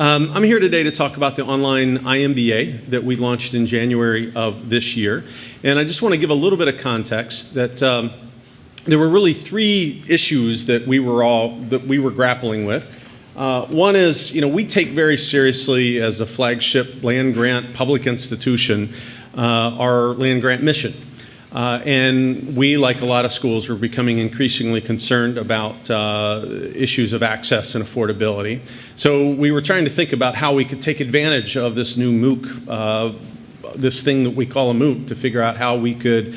I'm here today to talk about the online IMBA that we launched in January of this year. And I just want to give a little bit of context that there were really three issues that we were grappling with. One is, we take very seriously as a flagship land grant public institution our land grant mission. And we, like a lot of schools, are becoming increasingly concerned about issues of access and affordability. So we were trying to think about how we could take advantage of this new MOOC, this thing that we call a MOOC, to figure out how we could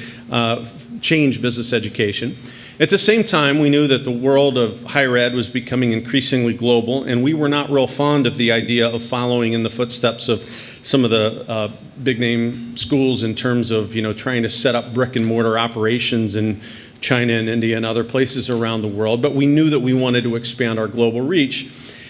change business education. At the same time, we knew that the world of higher ed was becoming increasingly global, and we were not real fond of the idea of following in the footsteps of some of the big-name schools in terms of, trying to set up brick-and-mortar operations in China and India and other places around the world. But we knew that we wanted to expand our global reach.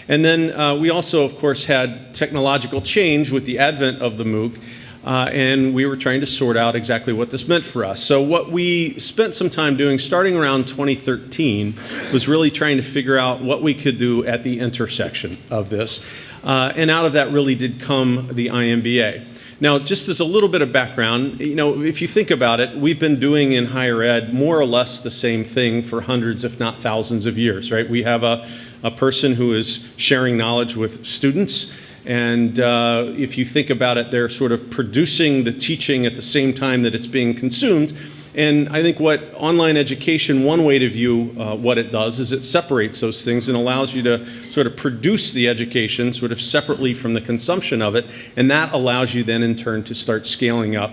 And then we also, of course, had technological change with the advent of the MOOC. And we were trying to sort out exactly what this meant for us. So what we spent some time doing, starting around 2013, was really trying to figure out what we could do at the intersection of this. And out of that really did come the IMBA. Now, just as a little bit of background, if you think about it, we've been doing in higher ed more or less the same thing for hundreds, if not thousands of years, right? We have a person who is sharing knowledge with students. And if you think about it, they're sort of producing the teaching at the same time that it's being consumed. And I think what online education, one way to view what it does is it separates those things and allows you to sort of produce the education sort of separately from the consumption of it. And that allows you then in turn to start scaling up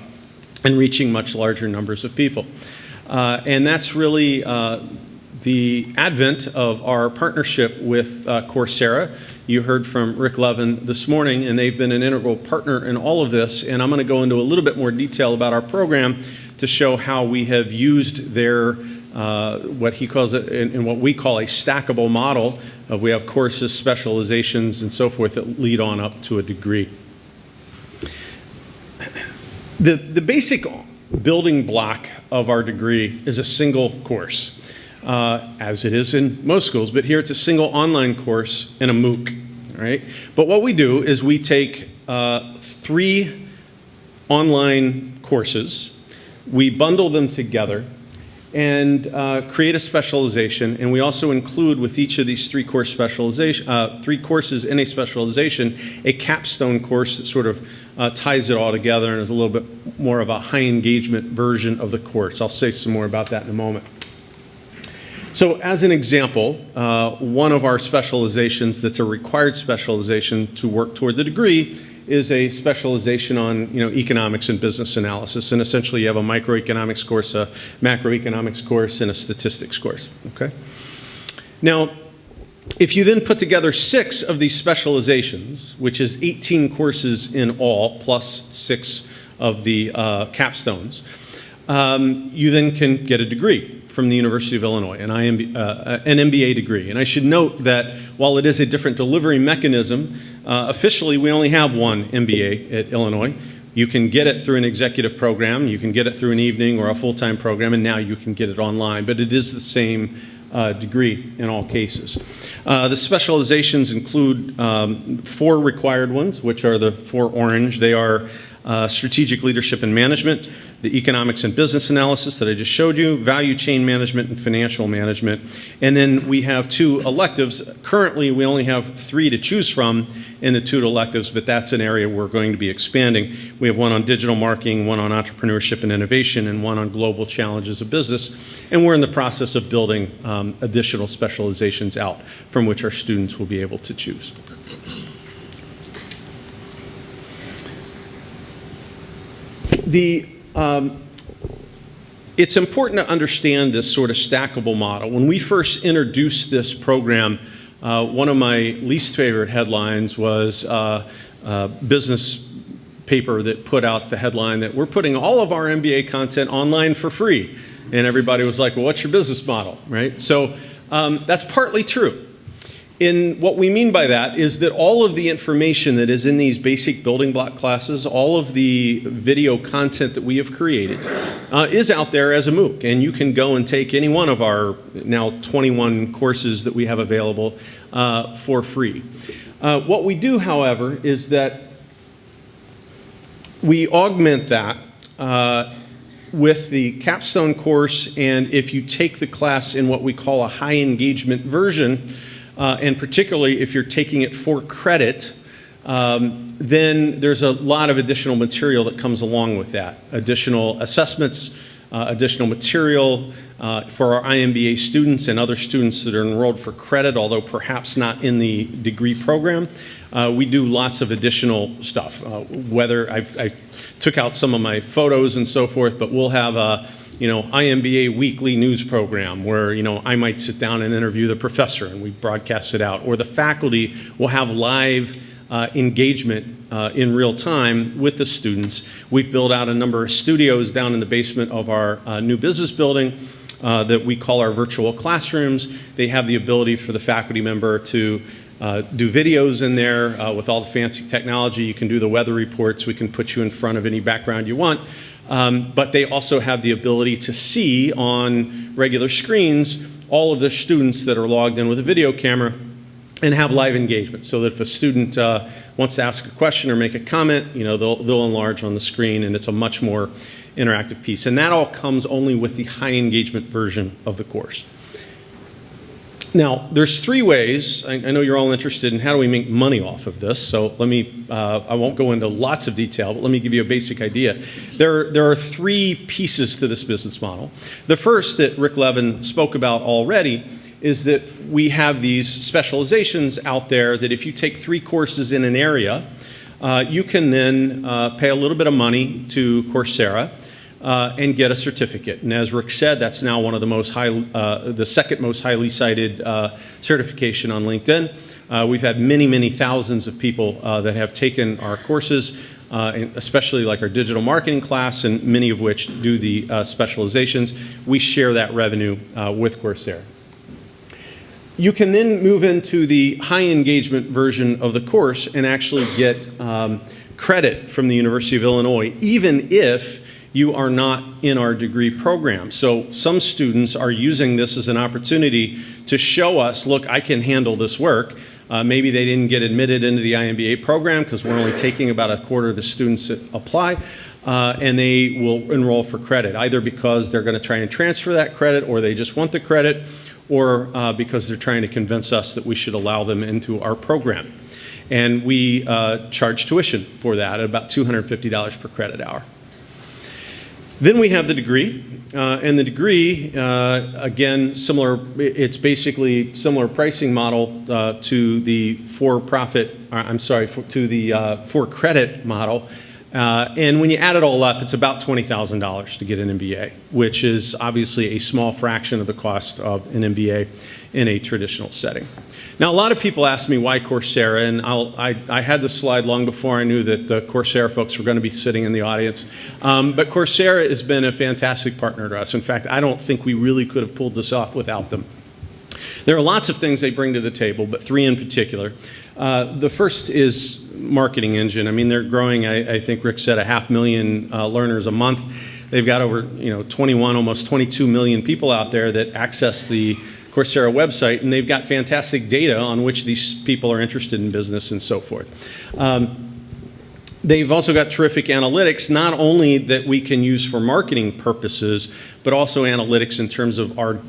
and reaching much larger numbers of people. And that's really the advent of our partnership with Coursera. You heard from Rick Levin this morning, and they've been an integral partner in all of this. And I'm going to go into a little bit more detail about our program to show how we have used their, what he calls it, and what we call a stackable model of we have courses, specializations, and so forth that lead on up to a degree. The basic building block of our degree is a single course. As it is in most schools, but here it's a single online course and a MOOC, right? But what we do is we take 3 online courses, we bundle them together, and create a specialization, and we also include with each of these 3 courses in a specialization, a capstone course that sort of ties it all together and is a little bit more of a high engagement version of the course. I'll say some more about that in a moment. So as an example, one of our specializations that's a required specialization to work toward the degree is a specialization on economics and business analysis. And essentially you have a microeconomics course, a macroeconomics course, and a statistics course. Okay. Now, if you then put together 6 of these specializations, which is 18 courses in all, plus 6 of the capstones, you then can get a degree from the University of Illinois, an MBA degree. And I should note that while it is a different delivery mechanism, officially we only have one MBA at Illinois. You can get it through an executive program, you can get it through an evening or a full-time program, and now you can get it online. But it is the same degree in all cases. The specializations include 4 required ones, which are the 4 orange. They are strategic leadership and management, the economics and business analysis that I just showed you, value chain management, and financial management. And then we have 2 electives. Currently, we only have 3 to choose from in the 2 electives, but that's an area we're going to be expanding. We have one on digital marketing, one on entrepreneurship and innovation, and one on global challenges of business. And we're in the process of building additional specializations out from which our students will be able to choose. It's important to understand this sort of stackable model. When we first introduced this program, one of my least favorite headlines was a business paper that put out the headline that we're putting all of our MBA content online for free. And everybody was like, well, what's your business model, right? So that's partly true. And what we mean by that is that all of the information that is in these basic building block classes, all of the video content that we have created is out there as a MOOC. And you can go and take any one of our now 21 courses that we have available for free. What we do, however, is that we augment that with the capstone course, and if you take the class in what we call a high engagement version, and particularly if you're taking it for credit, then there's a lot of additional material that comes along with that. Additional assessments, additional material for our IMBA students and other students that are enrolled for credit, although perhaps not in the degree program. We do lots of additional stuff. Whether I took out some of my photos and so forth, but we'll have a IMBA weekly news program where I might sit down and interview the professor and we broadcast it out, or the faculty will have live engagement in real time with the students. We've built out a number of studios down in the basement of our new business building that we call our virtual classrooms. They have the ability for the faculty member to do videos in there with all the fancy technology. You can do the weather reports. We can put you in front of any background you want. But they also have the ability to see on regular screens all of the students that are logged in with a video camera and have live engagement, so that if a student wants to ask a question or make a comment, they'll enlarge on the screen, and it's a much more interactive piece. And that all comes only with the high engagement version of the course. Now, there's three ways. I know you're all interested in how do we make money off of this, so let me, I won't go into lots of detail, but let me give you a basic idea. There are three pieces to this business model. The first that Rick Levin spoke about already is that we have these specializations out there that if you take 3 courses in an area, you can then pay a little bit of money to Coursera and get a certificate. And as Rick said, that's now one of the most the second most highly cited certification on LinkedIn. We've had many, many thousands of people that have taken our courses, especially like our digital marketing class, and many of which do the specializations. We share that revenue with Coursera. You can then move into the high engagement version of the course and actually get credit from the University of Illinois, even if you are not in our degree program. So some students are using this as an opportunity to show us, look, I can handle this work. Maybe they didn't get admitted into the IMBA program because we're only taking about a quarter of the students that apply, and they will enroll for credit, either because they're going to try and transfer that credit, or they just want the credit, or because they're trying to convince us that we should allow them into our program. And we charge tuition for that at about $250 per credit hour. Then we have the degree, and the degree, again, similar. It's basically similar pricing model to the for-profit. To the for-credit model. And when you add it all up, it's about $20,000 to get an MBA, which is obviously a small fraction of the cost of an MBA in a traditional setting. Now, a lot of people ask me why Coursera, and I had this slide long before I knew that the Coursera folks were going to be sitting in the audience. But Coursera has been a fantastic partner to us. In fact, I don't think we really could have pulled this off without them. There are lots of things they bring to the table, but 3 in particular. The first is marketing engine. I mean, they're growing, I think Rick said, 500,000 learners a month. They've got over 21, almost 22 million people out there that access the Coursera website, and they've got fantastic data on which these people are interested in business and so forth. They've also got terrific analytics, not only that we can use for marketing purposes, but also analytics in terms of our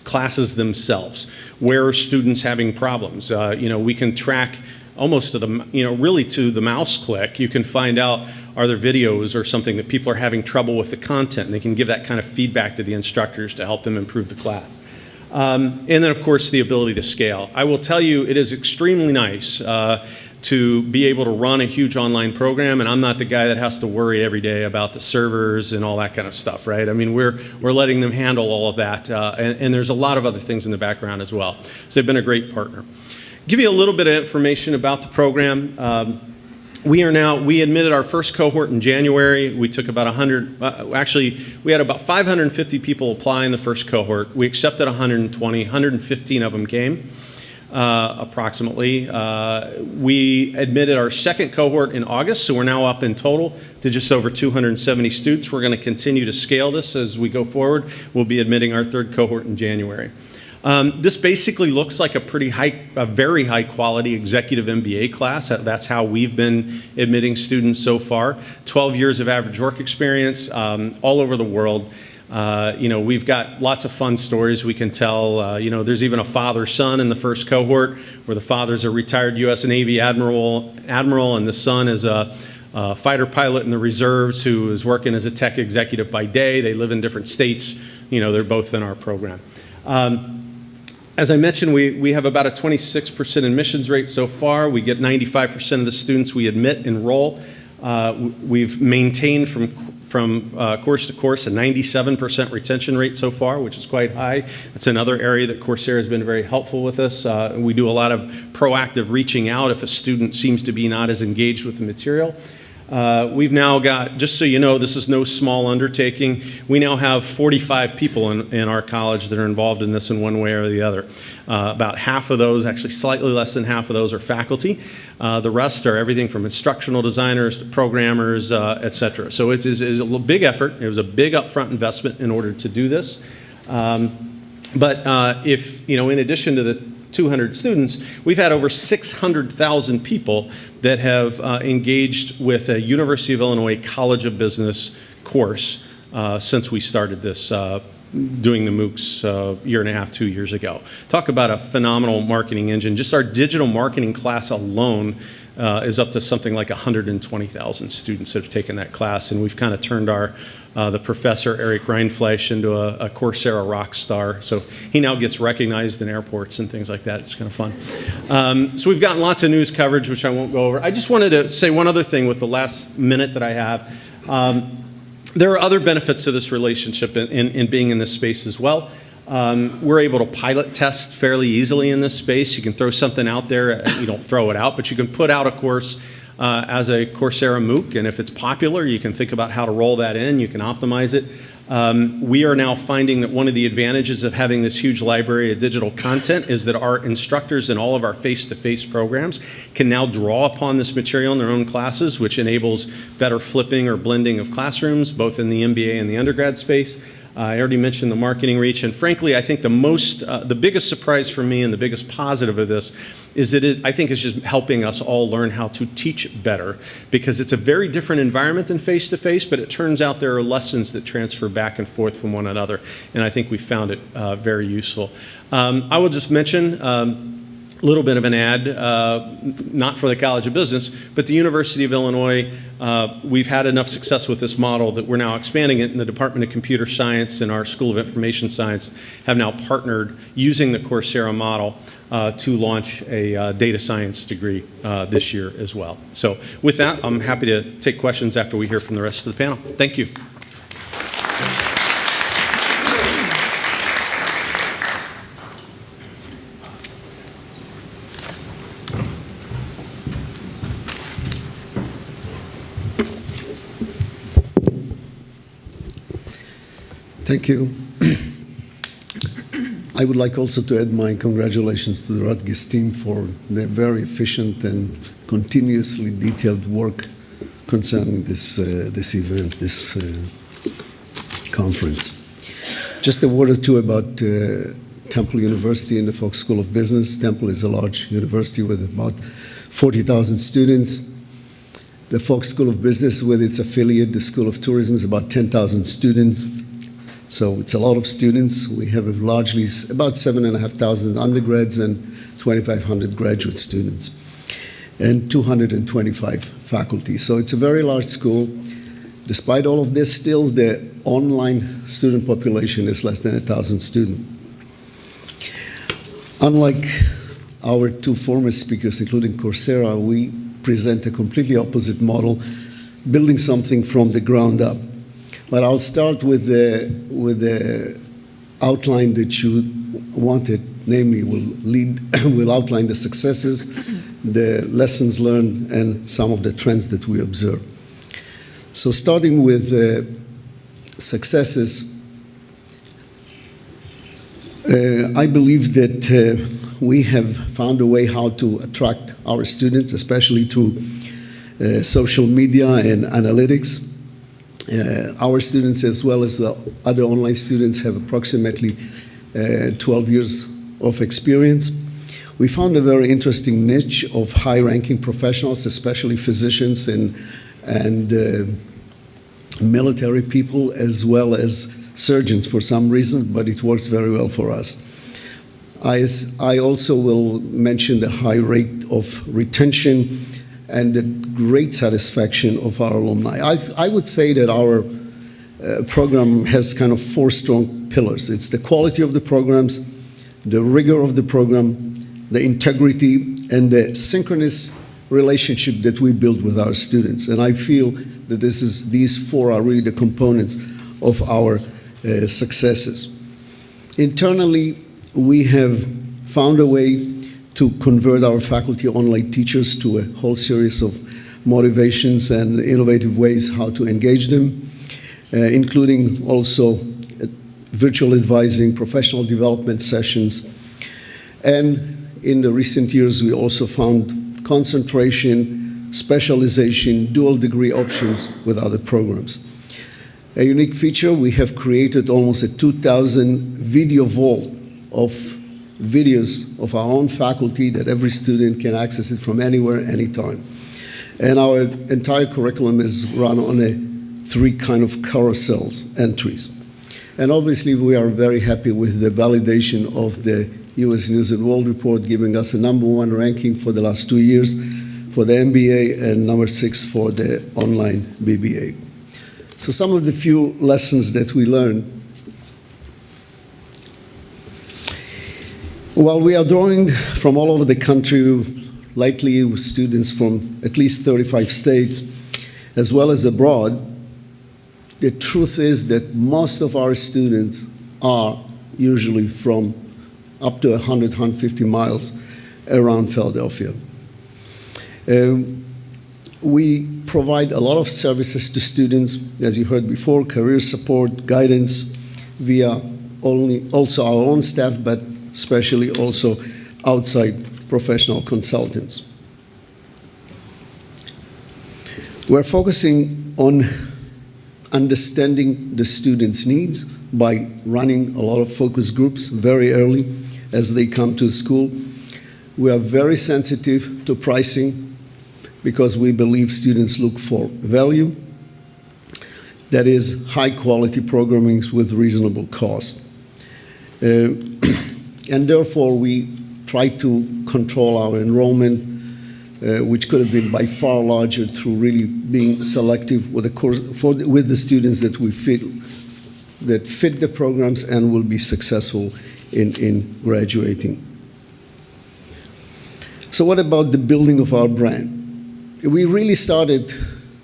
classes themselves. Where are students having problems? We can track almost to the, really to the mouse click. You can find out, are there videos or something that people are having trouble with the content, and they can give that kind of feedback to the instructors to help them improve the class. And then, of course, the ability to scale. I will tell you, it is extremely nice to be able to run a huge online program, and I'm not the guy that has to worry every day about the servers and all that kind of stuff, right? I mean, we're letting them handle all of that, and there's a lot of other things in the background as well. So they've been a great partner. Give you a little bit of information about the program. We admitted our first cohort in January. We took about 100, actually, we had about 550 people apply in the first cohort. We accepted 120, 115 of them came, approximately. We admitted our second cohort in August, so we're now up in total to just over 270 students. We're going to continue to scale this as we go forward. We'll be admitting our third cohort in January. This basically looks like a very high quality executive MBA class. That's how we've been admitting students so far. 12 years of average work experience all over the world. We've got lots of fun stories we can tell. There's even a father-son in the first cohort where the father's a retired U.S. Navy admiral and the son is a fighter pilot in the reserves who is working as a tech executive by day. They live in different states. They're both in our program. As I mentioned, we have about a 26% admissions rate so far. We get 95% of the students we admit enroll. We've maintained from course to course a 97% retention rate so far, which is quite high. It's another area that Coursera has been very helpful with us. We do a lot of proactive reaching out if a student seems to be not as engaged with the material. We've now got, just so you know, this is no small undertaking. We now have 45 people in our college that are involved in this in one way or the other. About half of those, actually slightly less than half of those, are faculty. The rest are everything from instructional designers to programmers, et cetera. So it is a big effort. It was a big upfront investment in order to do this. But in addition to the 200 students, we've had over 600,000 people that have engaged with a University of Illinois College of Business course since we started this, doing the MOOCs a year and a half, 2 years ago. Talk about a phenomenal marketing engine. Just our digital marketing class alone is up to something like 120,000 students that have taken that class, and we've kind of turned the professor, Eric Reinfleisch, into a Coursera rock star. So he now gets recognized in airports and things like that. It's kind of fun. So we've gotten lots of news coverage, which I won't go over. I just wanted to say one other thing with the last minute that I have. There are other benefits to this relationship in being in this space as well. We're able to pilot test fairly easily in this space. You can throw something out there. You don't throw it out, but you can put out a course as a Coursera MOOC, and if it's popular, you can think about how to roll that in. You can optimize it. We are now finding that one of the advantages of having this huge library of digital content is that our instructors in all of our face-to-face programs can now draw upon this material in their own classes, which enables better flipping or blending of classrooms, both in the MBA and the undergrad space. I already mentioned the marketing reach, and frankly, I think the biggest surprise for me and the biggest positive of this is that I think it's just helping us all learn how to teach better, because it's a very different environment than face-to-face, but it turns out there are lessons that transfer back and forth from one another, and I think we found it very useful. I will just mention a little bit of an ad, not for the College of Business, but the University of Illinois. We've had enough success with this model that we're now expanding it, in the Department of Computer Science and our School of Information Science have now partnered using the Coursera model to launch a data science degree this year as well. So with that, I'm happy to take questions after we hear from the rest of the panel. Thank you. Thank you. I would like also to add my congratulations to the Rutgers team for their very efficient and continuously detailed work concerning this event, this conference. Just a word or two about Temple University and the Fox School of Business. Temple is a large university with about 40,000 students. The Fox School of Business, with its affiliate, the School of Tourism, is about 10,000 students. So it's a lot of students. We have largely about 7,500 undergrads and 2,500 graduate students, and 225 faculty. So it's a very large school. Despite all of this, still the online student population is less than 1,000 students. Unlike our two former speakers, including Coursera, we present a completely opposite model, building something from the ground up. But I'll start with the outline that you wanted, namely we'll outline the successes, the lessons learned, and some of the trends that we observe. So starting with successes, I believe that we have found a way how to attract our students, especially through social media and analytics. Our students, as well as other online students, have approximately 12 years of experience. We found a very interesting niche of high-ranking professionals, especially physicians and military people, as well as surgeons for some reason, but it works very well for us. I also will mention the high rate of retention and the great satisfaction of our alumni. I would say that our program has kind of 4 strong pillars. It's the quality of the programs, the rigor of the program, the integrity, and the synchronous relationship that we build with our students. And I feel that these 4 are really the components of our successes. Internally, we have found a way to convert our faculty online teachers to a whole series of motivations and innovative ways how to engage them, including also virtual advising, professional development sessions. And in the recent years, we also found concentration, specialization, dual degree options with other programs. A unique feature, we have created almost a 2,000 video vault of videos of our own faculty that every student can access it from anywhere, anytime. And our entire curriculum is run on 3 kind of carousels, entries. And obviously, we are very happy with the validation of the US News and World Report, giving us a #1 ranking for the last 2 years for the MBA and #6 for the online BBA. So some of the few lessons that we learned. While we are drawing from all over the country, likely students from at least 35 states, as well as abroad, the truth is that most of our students are usually from up to 100, 150 miles around Philadelphia. We provide a lot of services to students, as you heard before, career support, guidance via also our own staff, but especially also outside professional consultants. We're focusing on understanding the students' needs by running a lot of focus groups very early as they come to school. We are very sensitive to pricing because we believe students look for value. That is high quality programming with reasonable cost. And therefore we try to control our enrollment, which could have been by far larger through really being selective with the course with the students that we fit the programs and will be successful in graduating. So what about the building of our brand? We really started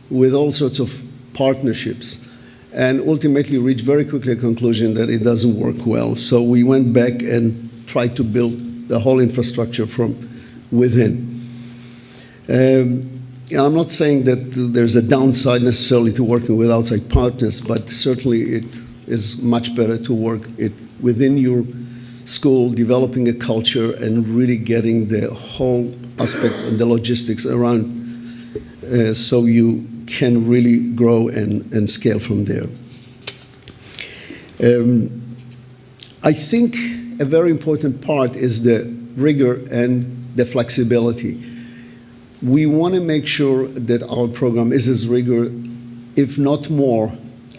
with all sorts of partnerships and ultimately reached very quickly a conclusion that it doesn't work well. So we went back and tried to build the whole infrastructure from within. I'm not saying that there's a downside necessarily to working with outside partners, but certainly it is much better to work it within your school, developing a culture and really getting the whole aspect and the logistics around so you can really grow and scale from there. I think a very important part is the rigor and the flexibility. We want to make sure that our program is as rigorous, if not more,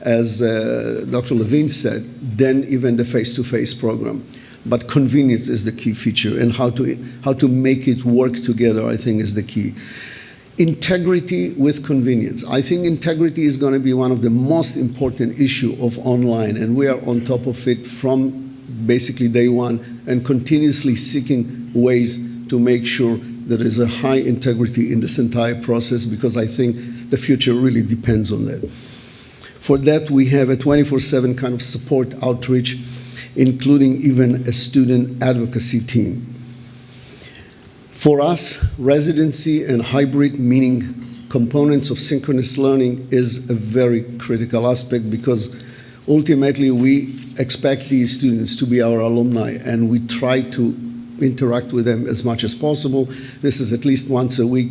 as Dr. Levine said, than even the face-to-face program. But convenience is the key feature, and how to make it work together, I think, is the key. Integrity with convenience. I think integrity is going to be one of the most important issue of online, and we are on top of it from basically day one and continuously seeking ways to make sure that there is a high integrity in this entire process, because I think the future really depends on that. For that, we have a 24/7 kind of support outreach, including even a student advocacy team. For us, residency and hybrid, meaning components of synchronous learning, is a very critical aspect, because ultimately we expect these students to be our alumni, and we try to interact with them as much as possible. This is at least once a week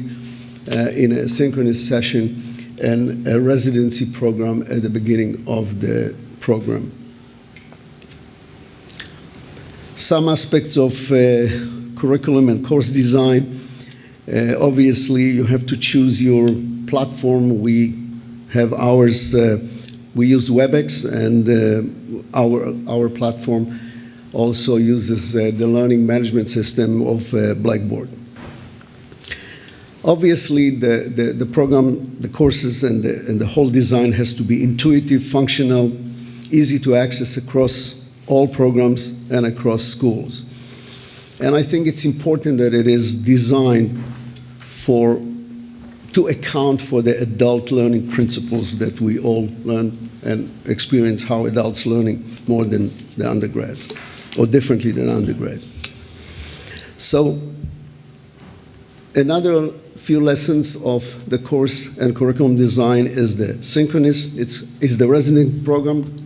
in a synchronous session and a residency program at the beginning of the program. Some aspects of curriculum and course design. Obviously, you have to choose your platform. We have ours. We use WebEx, and our platform also uses the learning management system of Blackboard. Obviously, the program, the courses, and the whole design has to be intuitive, functional, easy to access across all programs and across schools. And I think it's important that it is designed to account for the adult learning principles that we all learn and experience how adults learning more than the undergrads, or differently than undergrad. So another few lessons of the course and curriculum design is the synchronous. It's the resident program,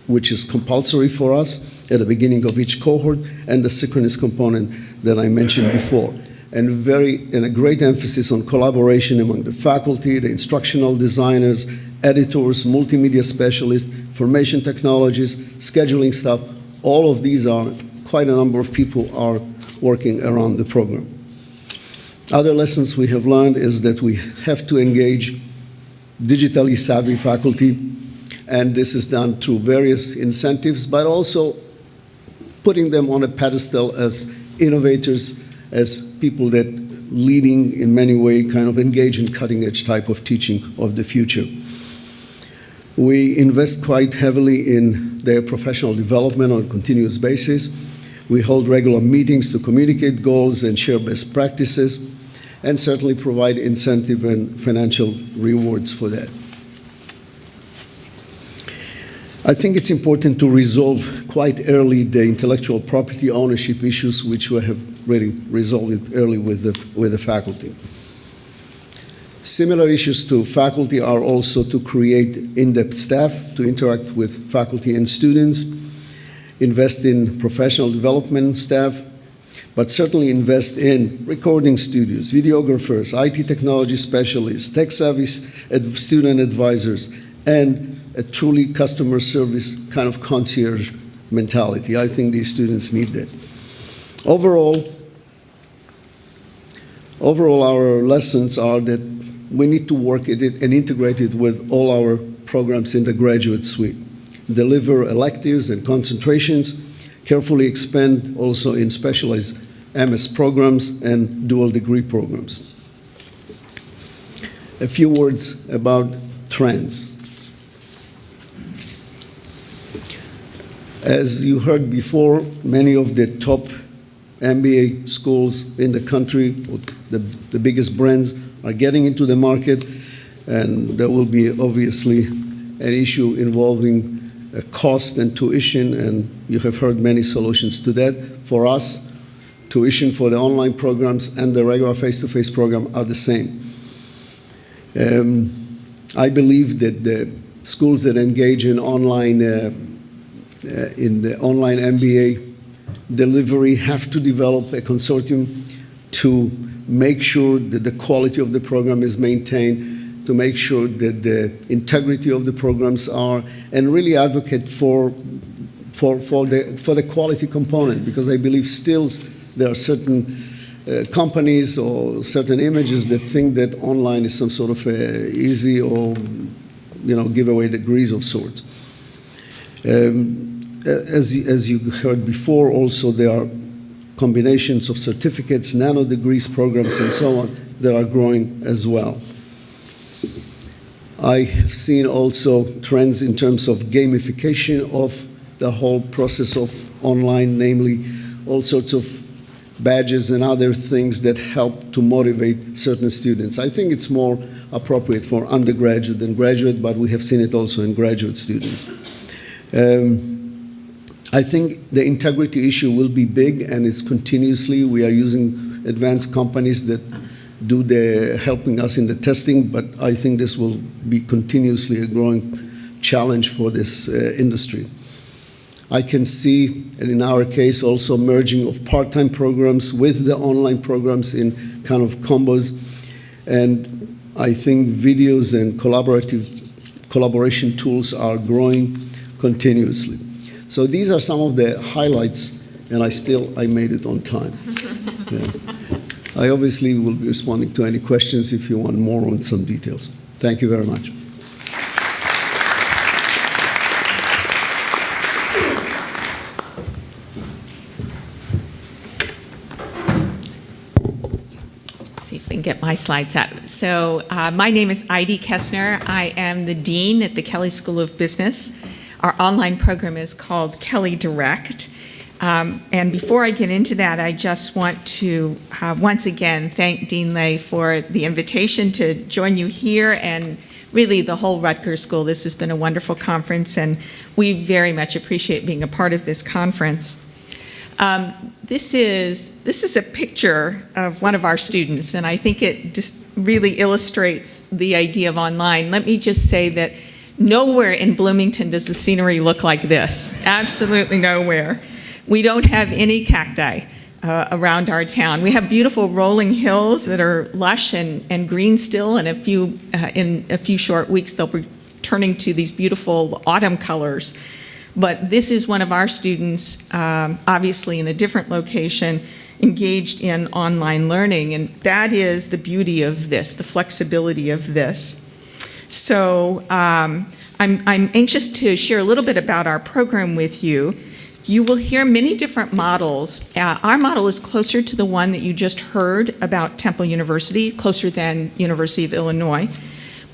which is compulsory for us at the beginning of each cohort, and the synchronous component that I mentioned before. And a great emphasis on collaboration among the faculty, the instructional designers, editors, multimedia specialists, information technologists, scheduling staff. All of these are, quite a number of people are working around the program. Other lessons we have learned is that we have to engage digitally savvy faculty, and this is done through various incentives, but also putting them on a pedestal as innovators, as people that leading in many ways, kind of engage in cutting-edge type of teaching of the future. We invest quite heavily in their professional development on a continuous basis. We hold regular meetings to communicate goals and share best practices, and certainly provide incentive and financial rewards for that. I think it's important to resolve quite early the intellectual property ownership issues, which we have really resolved early with the faculty. Similar issues to faculty are also to create in-depth staff to interact with faculty and students, invest in professional development staff, but certainly invest in recording studios, videographers, IT technology specialists, tech-savvy student advisors, and a truly customer service kind of concierge mentality. I think these students need that. Overall, our lessons are that we need to work at it and integrate it with all our programs in the graduate suite. Deliver electives and concentrations, carefully expand also in specialized MS programs and dual degree programs. A few words about trends. As you heard before, many of the top MBA schools in the country, the biggest brands, are getting into the market, and there will be obviously an issue involving cost and tuition, and you have heard many solutions to that. For us, tuition for the online programs and the regular face-to-face program are the same. I believe that the schools that engage in online the online MBA delivery have to develop a consortium to make sure that the quality of the program is maintained, to make sure that the integrity of the programs are, and really advocate for the quality component, because I believe still there are certain companies or certain images that think that online is some sort of easy or giveaway degrees of sorts. As you heard before, also there are combinations of certificates, nano degrees programs, and so on that are growing as well. I have seen also trends in terms of gamification of the whole process of online, namely all sorts of badges and other things that help to motivate certain students. I think it's more appropriate for undergraduate than graduate, but we have seen it also in graduate students. I think the integrity issue will be big, and it's continuously. We are using advanced companies that do helping us in the testing, but I think this will be continuously a growing challenge for this industry. I can see, and in our case, also merging of part-time programs with the online programs in kind of combos, and I think videos and collaboration tools are growing continuously. So these are some of the highlights and I made it on time. Yeah. I obviously will be responding to any questions if you want more on some details. Thank you very much. See if I can get my slides up. So my name is Idalene Kesner. I am the Dean at the Kelley School of Business. Our online program is called Kelley Direct. And before I get into that, I just want to once again thank Dean Lay for the invitation to join you here and really the whole Rutgers School. This has been a wonderful conference, and we very much appreciate being a part of this conference. This is a picture of one of our students, and I think it just really illustrates the idea of online. Let me just say that nowhere in Bloomington does the scenery look like this. Absolutely nowhere. We don't have any cacti around our town. We have beautiful rolling hills that are lush and green still, and in a few short weeks they'll be turning to these beautiful autumn colors. But this is one of our students, obviously in a different location, engaged in online learning, and that is the beauty of this, the flexibility of this. So I'm anxious to share a little bit about our program with you. You will hear many different models. Our model is closer to the one that you just heard about Temple University, closer than University of Illinois.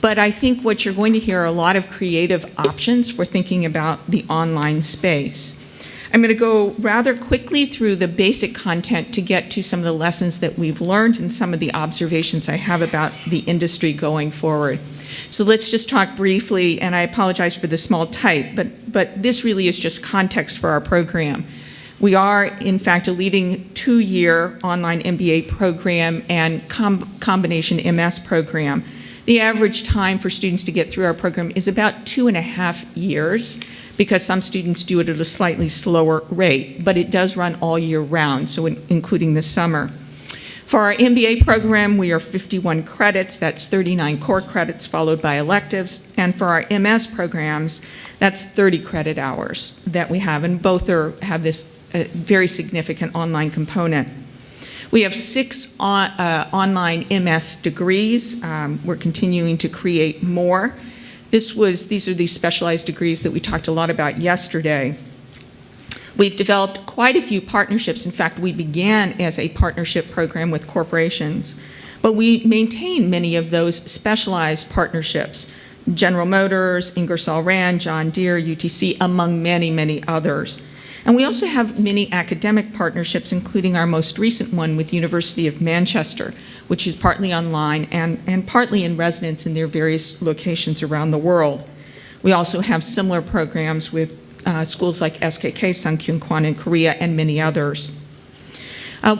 But I think what you're going to hear are a lot of creative options for thinking about the online space. I'm going to go rather quickly through the basic content to get to some of the lessons that we've learned and some of the observations I have about the industry going forward. So let's just talk briefly, and I apologize for the small type, but this really is just context for our program. We are, in fact, a leading 2-year online MBA program and combination MS program. The average time for students to get through our program is about 2.5 years, because some students do it at a slightly slower rate, but it does run all year round, so including the summer. For our MBA program, we are 51 credits. That's 39 core credits followed by electives. And for our MS programs, that's 30 credit hours that we have, and both have this very significant online component. We have 6 online MS degrees. We're continuing to create more. These are these specialized degrees that we talked a lot about yesterday. We've developed quite a few partnerships. In fact, we began as a partnership program with corporations, but we maintain many of those specialized partnerships. General Motors, Ingersoll Rand, John Deere, UTC, among many, many others. And we also have many academic partnerships, including our most recent one with University of Manchester, which is partly online and partly in residence in their various locations around the world. We also have similar programs with schools like SKK, Sungkyun Kwan in Korea, and many others.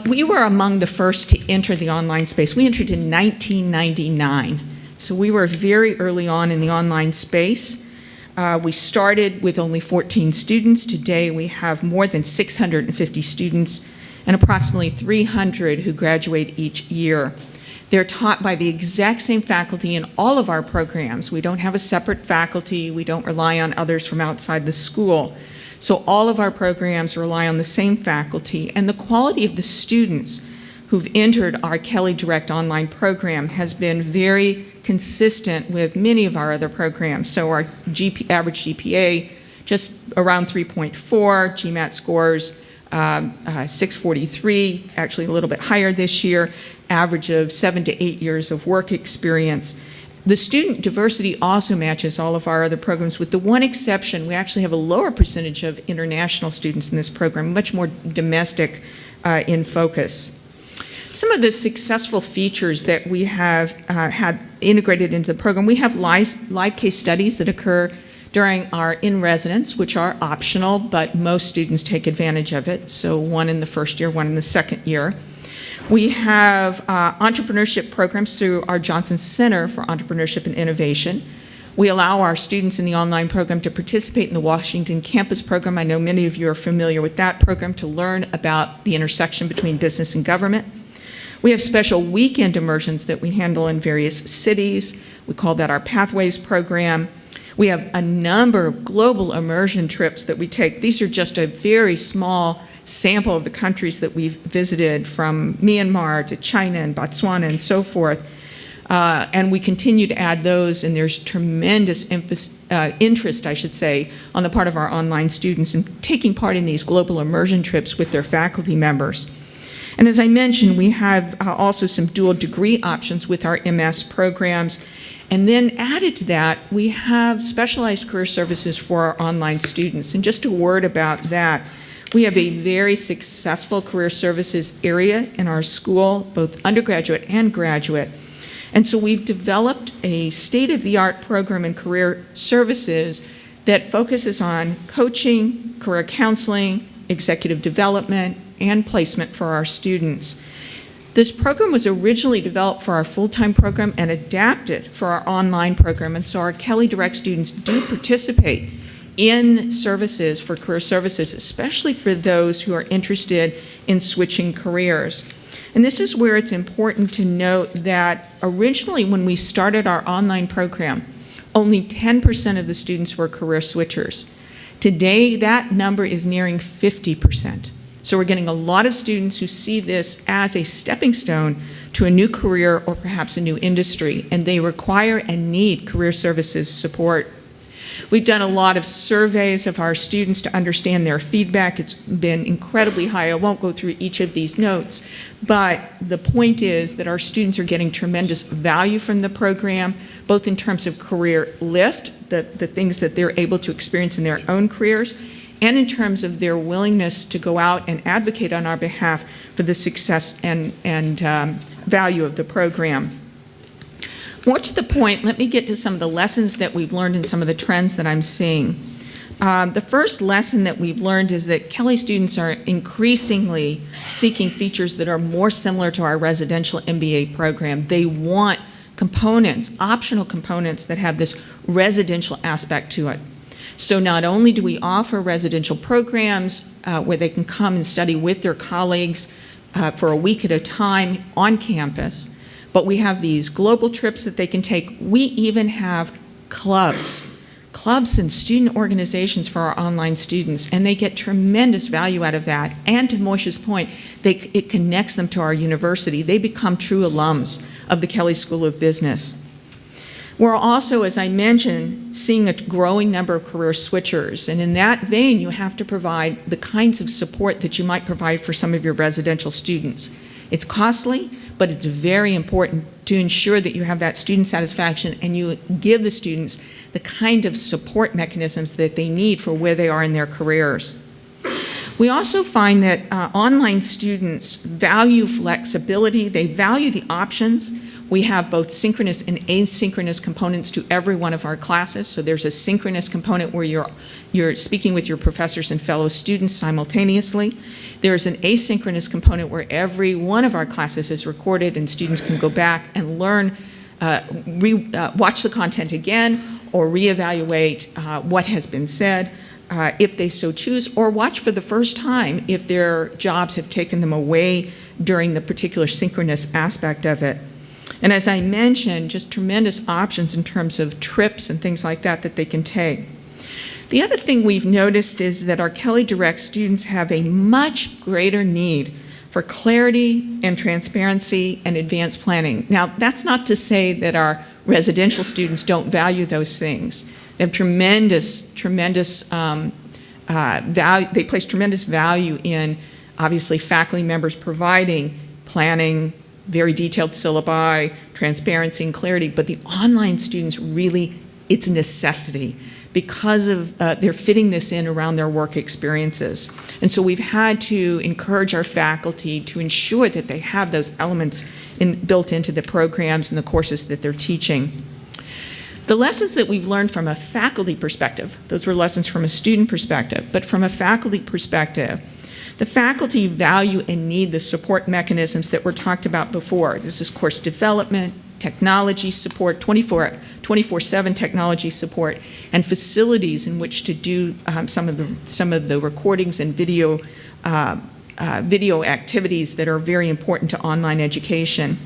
We were among the first to enter the online space. We entered in 1999, so we were very early on in the online space. We started with only 14 students. Today we have more than 650 students and approximately 300 who graduate each year. They're taught by the exact same faculty in all of our programs. We don't have a separate faculty. We don't rely on others from outside the school. So all of our programs rely on the same faculty, and the quality of the students who've entered our Kelley Direct online program has been very consistent with many of our other programs. So our average GPA, just around 3.4, GMAT scores 643, actually a little bit higher this year, average of 7 to 8 years of work experience. The student diversity also matches all of our other programs, with the one exception: we actually have a lower percentage of international students in this program, much more domestic in focus. Some of the successful features that we have had integrated into the program: we have live case studies that occur during our in-residence, which are optional, but most students take advantage of it. So one in the first year, one in the second year. We have entrepreneurship programs through our Johnson Center for Entrepreneurship and Innovation. We allow our students in the online program to participate in the Washington Campus program. I know many of you are familiar with that program, to learn about the intersection between business and government. We have special weekend immersions that we handle in various cities. We call that our Pathways program. We have a number of global immersion trips that we take. These are just a very small sample of the countries that we've visited, from Myanmar to China and Botswana and so forth. And we continue to add those, and there's tremendous interest, I should say, on the part of our online students in taking part in these global immersion trips with their faculty members. And as I mentioned, we have also some dual degree options with our MS programs. And then added to that, we have specialized career services for our online students. And just a word about that, we have a very successful career services area in our school, both undergraduate and graduate. And so we've developed a state-of-the-art program in career services that focuses on coaching, career counseling, executive development, and placement for our students. This program was originally developed for our full-time program and adapted for our online program, and so our Kelley Direct students do participate in services for career services, especially for those who are interested in switching careers. And this is where it's important to note that originally when we started our online program, only 10% of the students were career switchers. Today, that number is nearing 50%. So we're getting a lot of students who see this as a stepping stone to a new career or perhaps a new industry, and they require and need career services support. We've done a lot of surveys of our students to understand their feedback. It's been incredibly high. I won't go through each of these notes, but the point is that our students are getting tremendous value from the program, both in terms of career lift, the things that they're able to experience in their own careers, and in terms of their willingness to go out and advocate on our behalf for the success and value of the program. More to the point, let me get to some of the lessons that we've learned and some of the trends that I'm seeing. The first lesson that we've learned is that Kelley students are increasingly seeking features that are more similar to our residential MBA program. They want components, optional components that have this residential aspect to it. So not only do we offer residential programs where they can come and study with their colleagues for a week at a time on campus, but we have these global trips that they can take. We even have clubs and student organizations for our online students, and they get tremendous value out of that. And to Moshe's point, it connects them to our university. They become true alums of the Kelley School of Business. We're also, as I mentioned, seeing a growing number of career switchers, and in that vein, you have to provide the kinds of support that you might provide for some of your residential students. It's costly, but it's very important to ensure that you have that student satisfaction and you give the students the kind of support mechanisms that they need for where they are in their careers. We also find that online students value flexibility. They value the options. We have both synchronous and asynchronous components to every one of our classes. So there's a synchronous component where you're speaking with your professors and fellow students simultaneously. There's an asynchronous component where every one of our classes is recorded and students can go back and learn, watch the content again, or reevaluate what has been said if they so choose, or watch for the first time if their jobs have taken them away during the particular synchronous aspect of it. And as I mentioned, just tremendous options in terms of trips and things like that that they can take. The other thing we've noticed is that our Kelley Direct students have a much greater need for clarity and transparency and advanced planning. Now, that's not to say that our residential students don't value those things. They have tremendous value. They place tremendous value in, obviously, faculty members providing planning, very detailed syllabi, transparency and clarity, but the online students really, it's a necessity because of they're fitting this in around their work experiences. And so we've had to encourage our faculty to ensure that they have those elements built into the programs and the courses that they're teaching. The lessons that we've learned from a faculty perspective, those were lessons from a student perspective, but from a faculty perspective, the faculty value and need the support mechanisms that were talked about before. This is course development, technology support, 24/7 technology support, and facilities in which to do some of the recordings and video activities that are very important to online education.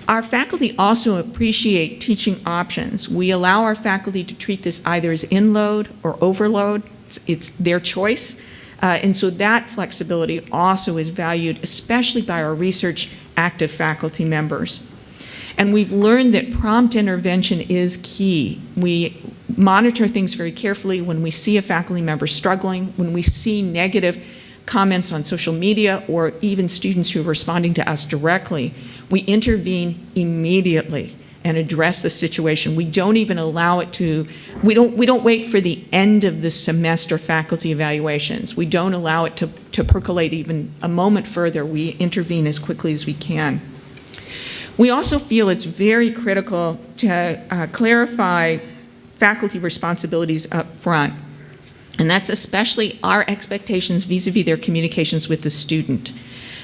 Our faculty also appreciate teaching options. We allow our faculty to treat this either as in-load or overload. It's their choice. And so that flexibility also is valued, especially by our research active faculty members. And we've learned that prompt intervention is key. We monitor things very carefully when we see a faculty member struggling, when we see negative comments on social media, or even students who are responding to us directly. We intervene immediately and address the situation. We don't even allow it to, we don't wait for the end of the semester faculty evaluations. We don't allow it to percolate even a moment further. We intervene as quickly as we can. We also feel it's very critical to clarify faculty responsibilities up front. And that's especially our expectations vis-a-vis their communications with the student.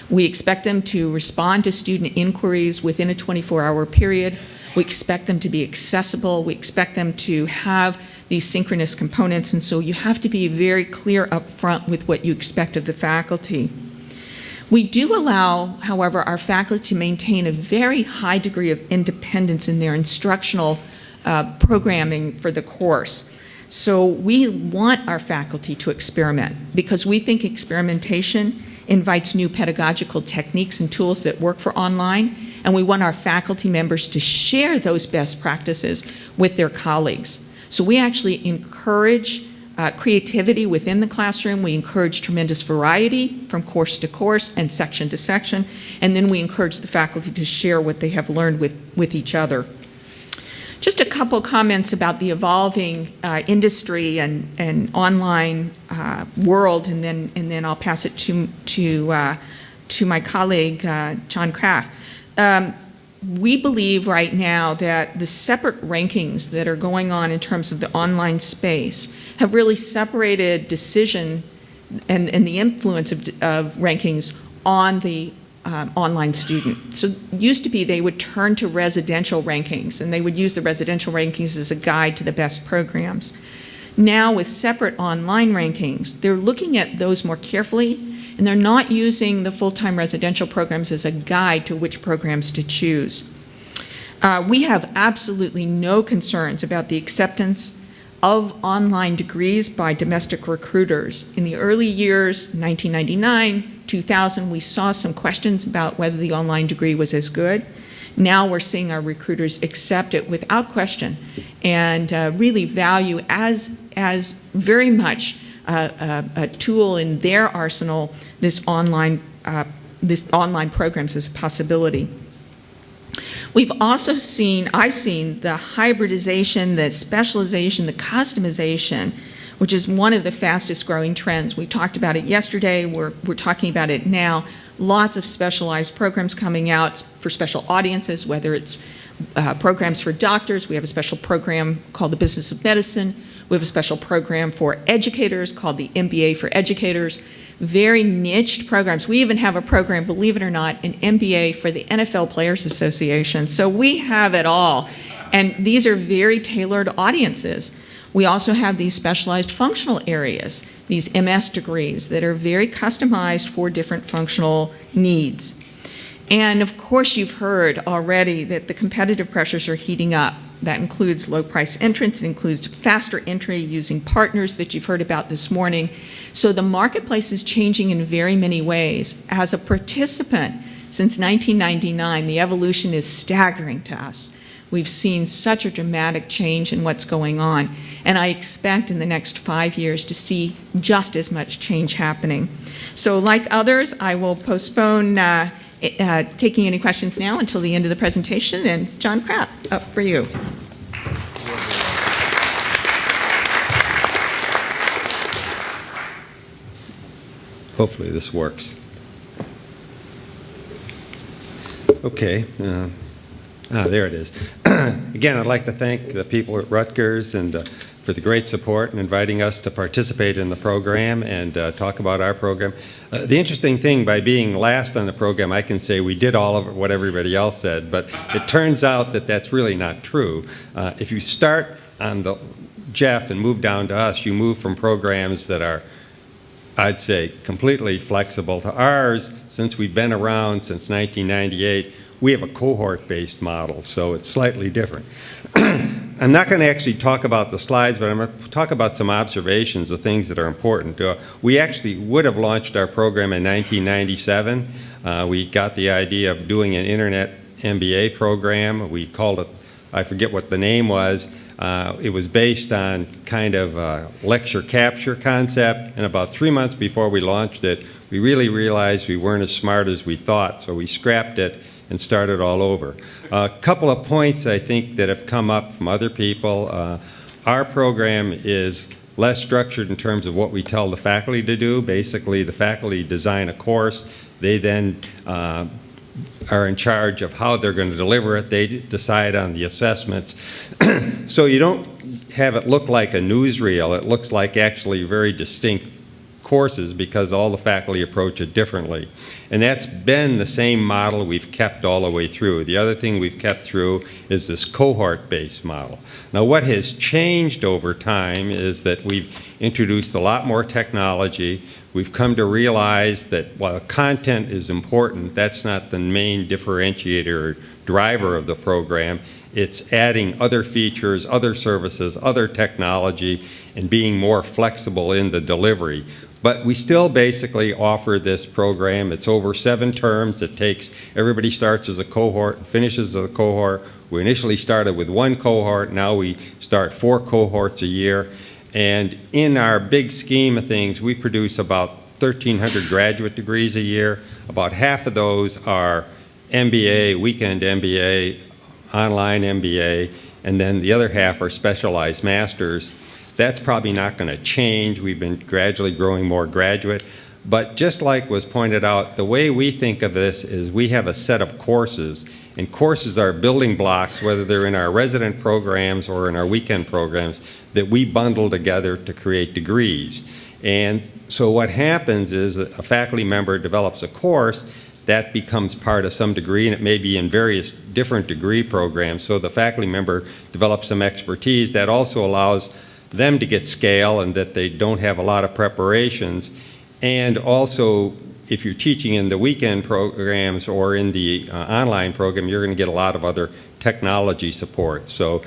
We expect them to respond to student inquiries within a 24-hour period. We expect them to be accessible. We expect them to have these synchronous components. And so you have to be very clear up front with what you expect of the faculty. We do allow, however, our faculty to maintain a very high degree of independence in their instructional programming for the course. So we want our faculty to experiment because we think experimentation invites new pedagogical techniques and tools that work for online, and we want our faculty members to share those best practices with their colleagues. So we actually encourage creativity within the classroom. We encourage tremendous variety from course to course and section to section, and then we encourage the faculty to share what they have learned with each other. Just a couple comments about the evolving industry and online world, and then I'll pass it to my colleague John Kraft. We believe right now that the separate rankings that are going on in terms of the online space have really separated decision and the influence of rankings on the online student. So it used to be they would turn to residential rankings, and they would use the residential rankings as a guide to the best programs. Now with separate online rankings, they're looking at those more carefully, and they're not using the full-time residential programs as a guide to which programs to choose. We have absolutely no concerns about the acceptance of online degrees by domestic recruiters. In the early years, 1999, 2000, we saw some questions about whether the online degree was as good. Now we're seeing our recruiters accept it without question and really value as very much a tool in their arsenal this online programs as a possibility. We've also seen, I've seen the hybridization, the specialization, the customization, which is one of the fastest growing trends. We talked about it yesterday, we're talking about it now. Lots of specialized programs coming out for special audiences, whether it's programs for doctors. We have a special program called the Business of Medicine. We have a special program for educators called the MBA for Educators. Very niched programs. We even have a program, believe it or not, an MBA for the NFL Players Association. So we have it all. And these are very tailored audiences. We also have these specialized functional areas, these MS degrees that are very customized for different functional needs. And of course, you've heard already that the competitive pressures are heating up. That includes low price entrance, it includes faster entry using partners that you've heard about this morning. So the marketplace is changing in very many ways. As a participant since 1999, the evolution is staggering to us. We've seen such a dramatic change in what's going on, and I expect in the next 5 years to see just as much change happening. So like others, I will postpone taking any questions now until the end of the presentation, and John Kraft, up for you. Hopefully this works. Okay. There it is. Again, I'd like to thank the people at Rutgers and for the great support and inviting us to participate in the program and talk about our program. The interesting thing, by being last on the program, I can say we did all of what everybody else said, but it turns out that that's really not true. If you start on the Jeff and move down to us, you move from programs that are, I'd say, completely flexible to ours. Since we've been around since 1998, we have a cohort-based model, so it's slightly different. I'm not going to actually talk about the slides, but I'm going to talk about some observations of things that are important. We actually would have launched our program in 1997. We got the idea of doing an internet MBA program. We called it, I forget what the name was. It was based on kind of a lecture capture concept, and about 3 months before we launched it, we really realized we weren't as smart as we thought, so we scrapped it and started all over. A couple of points I think that have come up from other people. Our program is less structured in terms of what we tell the faculty to do. Basically, the faculty design a course. They then are in charge of how they're going to deliver it. They decide on the assessments. So you don't have it look like a newsreel. It looks like actually very distinct courses because all the faculty approach it differently. And that's been the same model we've kept all the way through. The other thing we've kept through is this cohort-based model. Now what has changed over time is that we've introduced a lot more technology. We've come to realize that while content is important, that's not the main differentiator or driver of the program. It's adding other features, other services, other technology, and being more flexible in the delivery. But we still basically offer this program. It's over 7 terms. It takes, everybody starts as a cohort, finishes as a cohort. We initially started with 1 cohort. Now we start 4 cohorts a year. And in our big scheme of things, we produce about 1,300 graduate degrees a year. About half of those are MBA, weekend MBA, online MBA, and then the other half are specialized masters. That's probably not going to change. We've been gradually growing more graduate. But just like was pointed out, the way we think of this is we have a set of courses, and courses are building blocks, whether they're in our resident programs or in our weekend programs, that we bundle together to create degrees. And so what happens is that a faculty member develops a course that becomes part of some degree, and it may be in various different degree programs. So the faculty member develops some expertise that also allows them to get scale and that they don't have a lot of preparations. And also, if you're teaching in the weekend programs or in the online program, you're going to get a lot of other technology support. So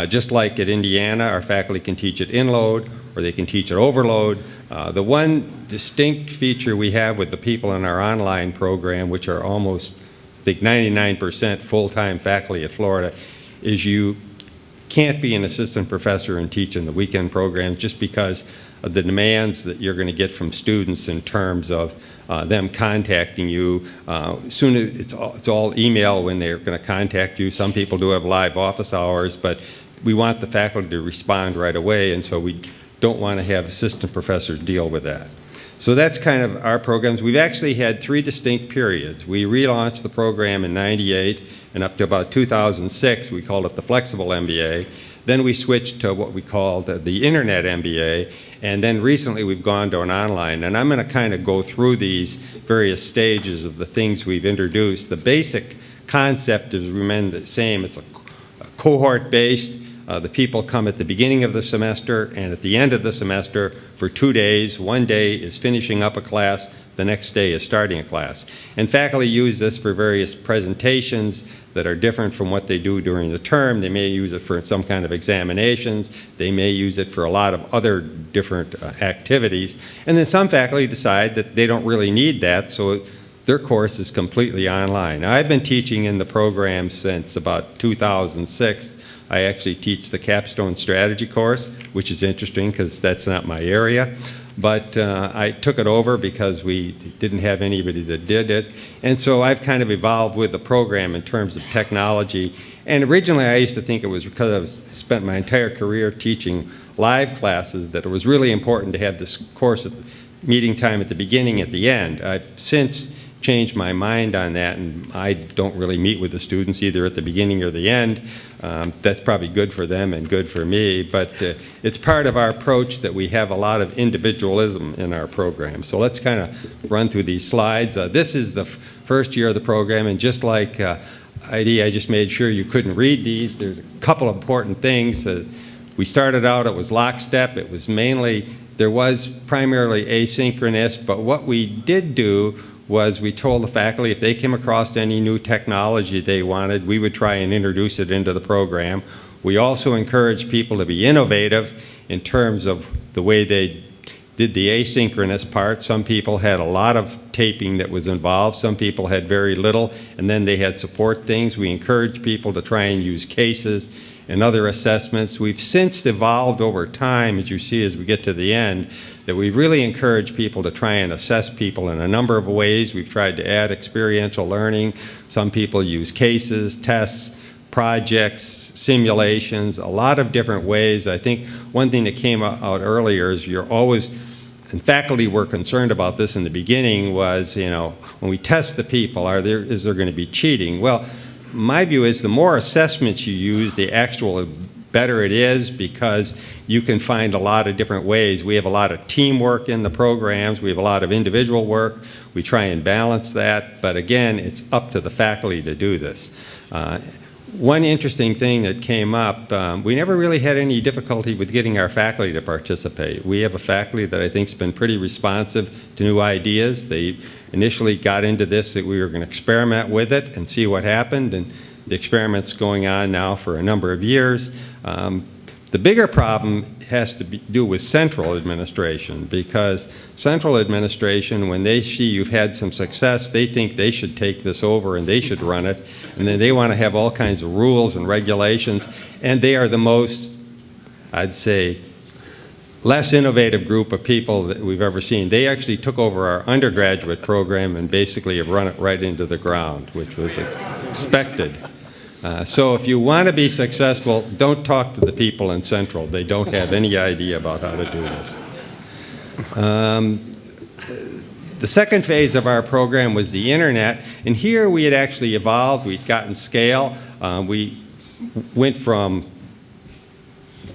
just like at Indiana, our faculty can teach at inload or they can teach at overload. The one distinct feature we have with the people in our online program, which are almost, I think, 99% full-time faculty at Florida, is you can't be an assistant professor and teach in the weekend programs just because of the demands that you're going to get from students in terms of them contacting you. Soon it's all email when they're going to contact you. Some people do have live office hours, but we want the faculty to respond right away, and so we don't want to have assistant professors deal with that. So that's kind of our programs. We've actually had 3 distinct periods. We relaunched the program in '98, and up to about 2006, we called it the Flexible MBA. Then we switched to what we called the Internet MBA, and then recently we've gone to an online. And I'm going to kind of go through these various stages of the things we've introduced. The basic concept is remained the same. It's a cohort-based. The people come at the beginning of the semester and at the end of the semester for 2 days. 1 day is finishing up a class, the next day is starting a class. And faculty use this for various presentations that are different from what they do during the term. They may use it for some kind of examinations. They may use it for a lot of other different activities. And then some faculty decide that they don't really need that, so their course is completely online. Now, I've been teaching in the program since about 2006. I actually teach the capstone strategy course, which is interesting because that's not my area. But I took it over because we didn't have anybody that did it. And so I've kind of evolved with the program in terms of technology. And originally I used to think it was because I've spent my entire career teaching live classes that it was really important to have this course at the meeting time at the beginning, at the end. I've since changed my mind on that, and I don't really meet with the students either at the beginning or the end. That's probably good for them and good for me, but it's part of our approach that we have a lot of individualism in our program. So let's kind of run through these slides. This is the first year of the program, and just like ID, I just made sure you couldn't read these. There's a couple of important things. We started out, it was lockstep. It was mainly, there was primarily asynchronous, but what we did do was we told the faculty if they came across any new technology they wanted, we would try and introduce it into the program. We also encouraged people to be innovative in terms of the way they did the asynchronous part. Some people had a lot of taping that was involved. Some people had very little, and then they had support things. We encouraged people to try and use cases and other assessments. We've since evolved over time, as you see as we get to the end, that we really encourage people to try and assess people in a number of ways. We've tried to add experiential learning. Some people use cases, tests, projects, simulations, a lot of different ways. I think one thing that came out earlier is you're always, and faculty were concerned about this in the beginning, was, you know, when we test the people, is there going to be cheating? Well, my view is the more assessments you use, the actual better it is, because you can find a lot of different ways. We have a lot of teamwork in the programs. We have a lot of individual work. We try and balance that. But again, it's up to the faculty to do this. One interesting thing that came up, we never really had any difficulty with getting our faculty to participate. We have a faculty that I think has been pretty responsive to new ideas. They initially got into this that we were going to experiment with it and see what happened, and the experiment's going on now for a number of years. The bigger problem has to do with central administration, because central administration, when they see you've had some success, they think they should take this over and they should run it, and then they want to have all kinds of rules and regulations, and they are the most, I'd say, less innovative group of people that we've ever seen. They actually took over our undergraduate program and basically have run it right into the ground, which was expected. So if you want to be successful, don't talk to the people in Central. They don't have any idea about how to do this. The second phase of our program was the internet, and here we had actually evolved. We'd gotten scale. We went from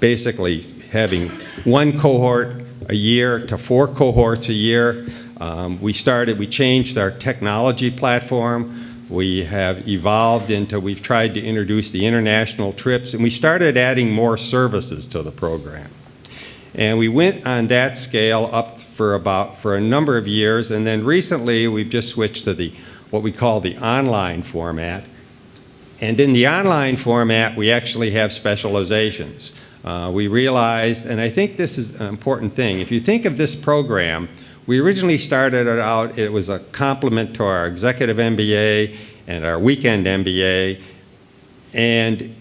basically having one cohort a year to 4 cohorts a year. We changed our technology platform. We have evolved into, we've tried to introduce the international trips, and we started adding more services to the program. And we went on that scale up for a number of years, and then recently we've just switched to what we call the online format. And in the online format, we actually have specializations. We realized, and I think this is an important thing, if you think of this program, we originally started it out, it was a complement to our executive MBA and our weekend MBA, and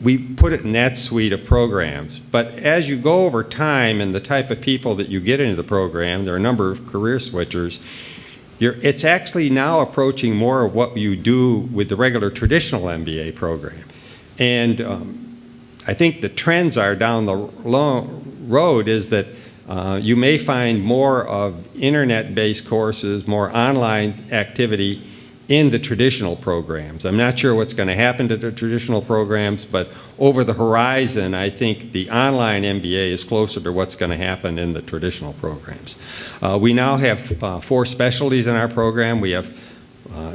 we put it in that suite of programs. But as you go over time and the type of people that you get into the program, there are a number of career switchers, it's actually now approaching more of what you do with the regular traditional MBA program. And I think the trends are down the road is that you may find more of internet-based courses, more online activity in the traditional programs. I'm not sure what's going to happen to the traditional programs, but over the horizon, I think the online MBA is closer to what's going to happen in the traditional programs. We now have 4 specialties in our program. We have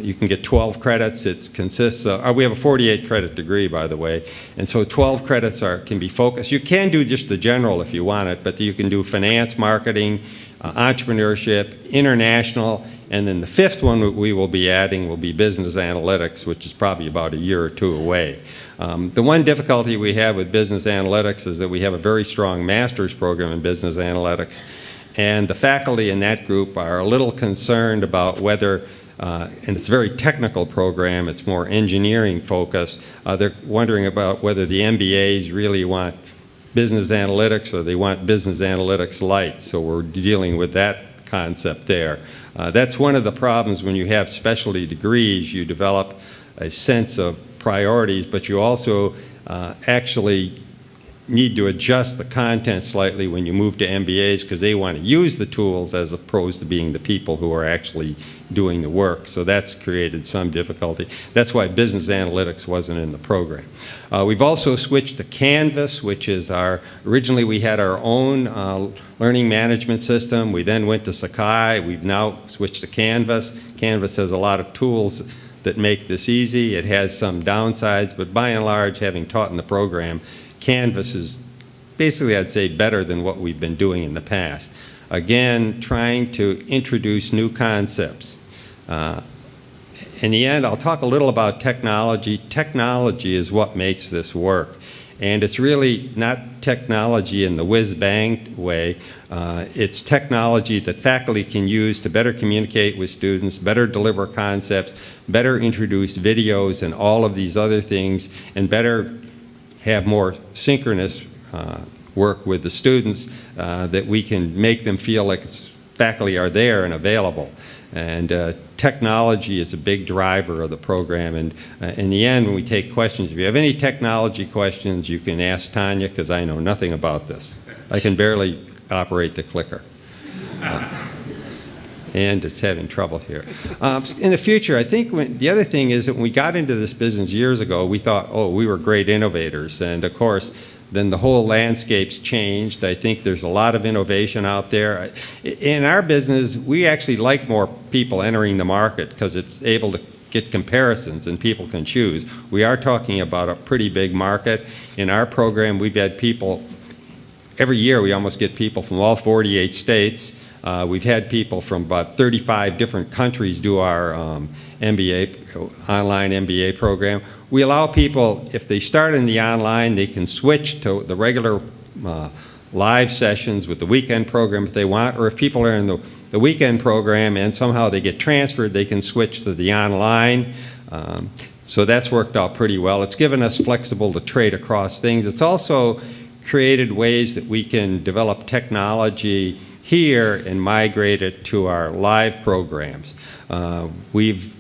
you can get 12 credits. It consists of, we have a 48 credit degree, by the way, and so 12 credits can be focused. You can do just the general if you want it, but you can do finance, marketing, entrepreneurship, international, and then the 5th one we will be adding will be business analytics, which is probably about a year or 2 away. The one difficulty we have with business analytics is that we have a very strong master's program in business analytics, and the faculty in that group are a little concerned about whether and it's a very technical program, it's more engineering focused. They're wondering about whether the MBAs really want business analytics or they want business analytics light, so we're dealing with that concept there. That's one of the problems when you have specialty degrees. You develop a sense of priorities, but you also actually need to adjust the content slightly when you move to MBAs because they want to use the tools as opposed to being the people who are actually doing the work. So that's created some difficulty. That's why business analytics wasn't in the program. We've also switched to Canvas, which is originally we had our own learning management system. We then went to Sakai. We've now switched to Canvas. Canvas has a lot of tools that make this easy. It has some downsides, but by and large, having taught in the program, Canvas is basically, I'd say, better than what we've been doing in the past. Again, trying to introduce new concepts. In the end, I'll talk a little about technology. Technology is what makes this work. And it's really not technology in the whiz-bang way. It's technology that faculty can use to better communicate with students, better deliver concepts, better introduce videos and all of these other things, and better have more synchronous work with the students that we can make them feel like faculty are there and available. And technology is a big driver of the program. And in the end, when we take questions, if you have any technology questions, you can ask Tanya, because I know nothing about this. I can barely operate the clicker. And it's having trouble here. In the future, I think the other thing is that when we got into this business years ago, we thought, oh, we were great innovators. And of course, then the whole landscape's changed. I think there's a lot of innovation out there. In our business, we actually like more people entering the market because it's able to get comparisons and people can choose. We are talking about a pretty big market. In our program, we've had people, every year we almost get people from all 48 states. We've had people from about 35 different countries do our MBA, online MBA program. We allow people, if they start in the online, they can switch to the regular live sessions with the weekend program if they want, or if people are in the weekend program and somehow they get transferred, they can switch to the online. So that's worked out pretty well. It's given us flexible to trade across things. It's also created ways that we can develop technology here and migrate it to our live programs. We've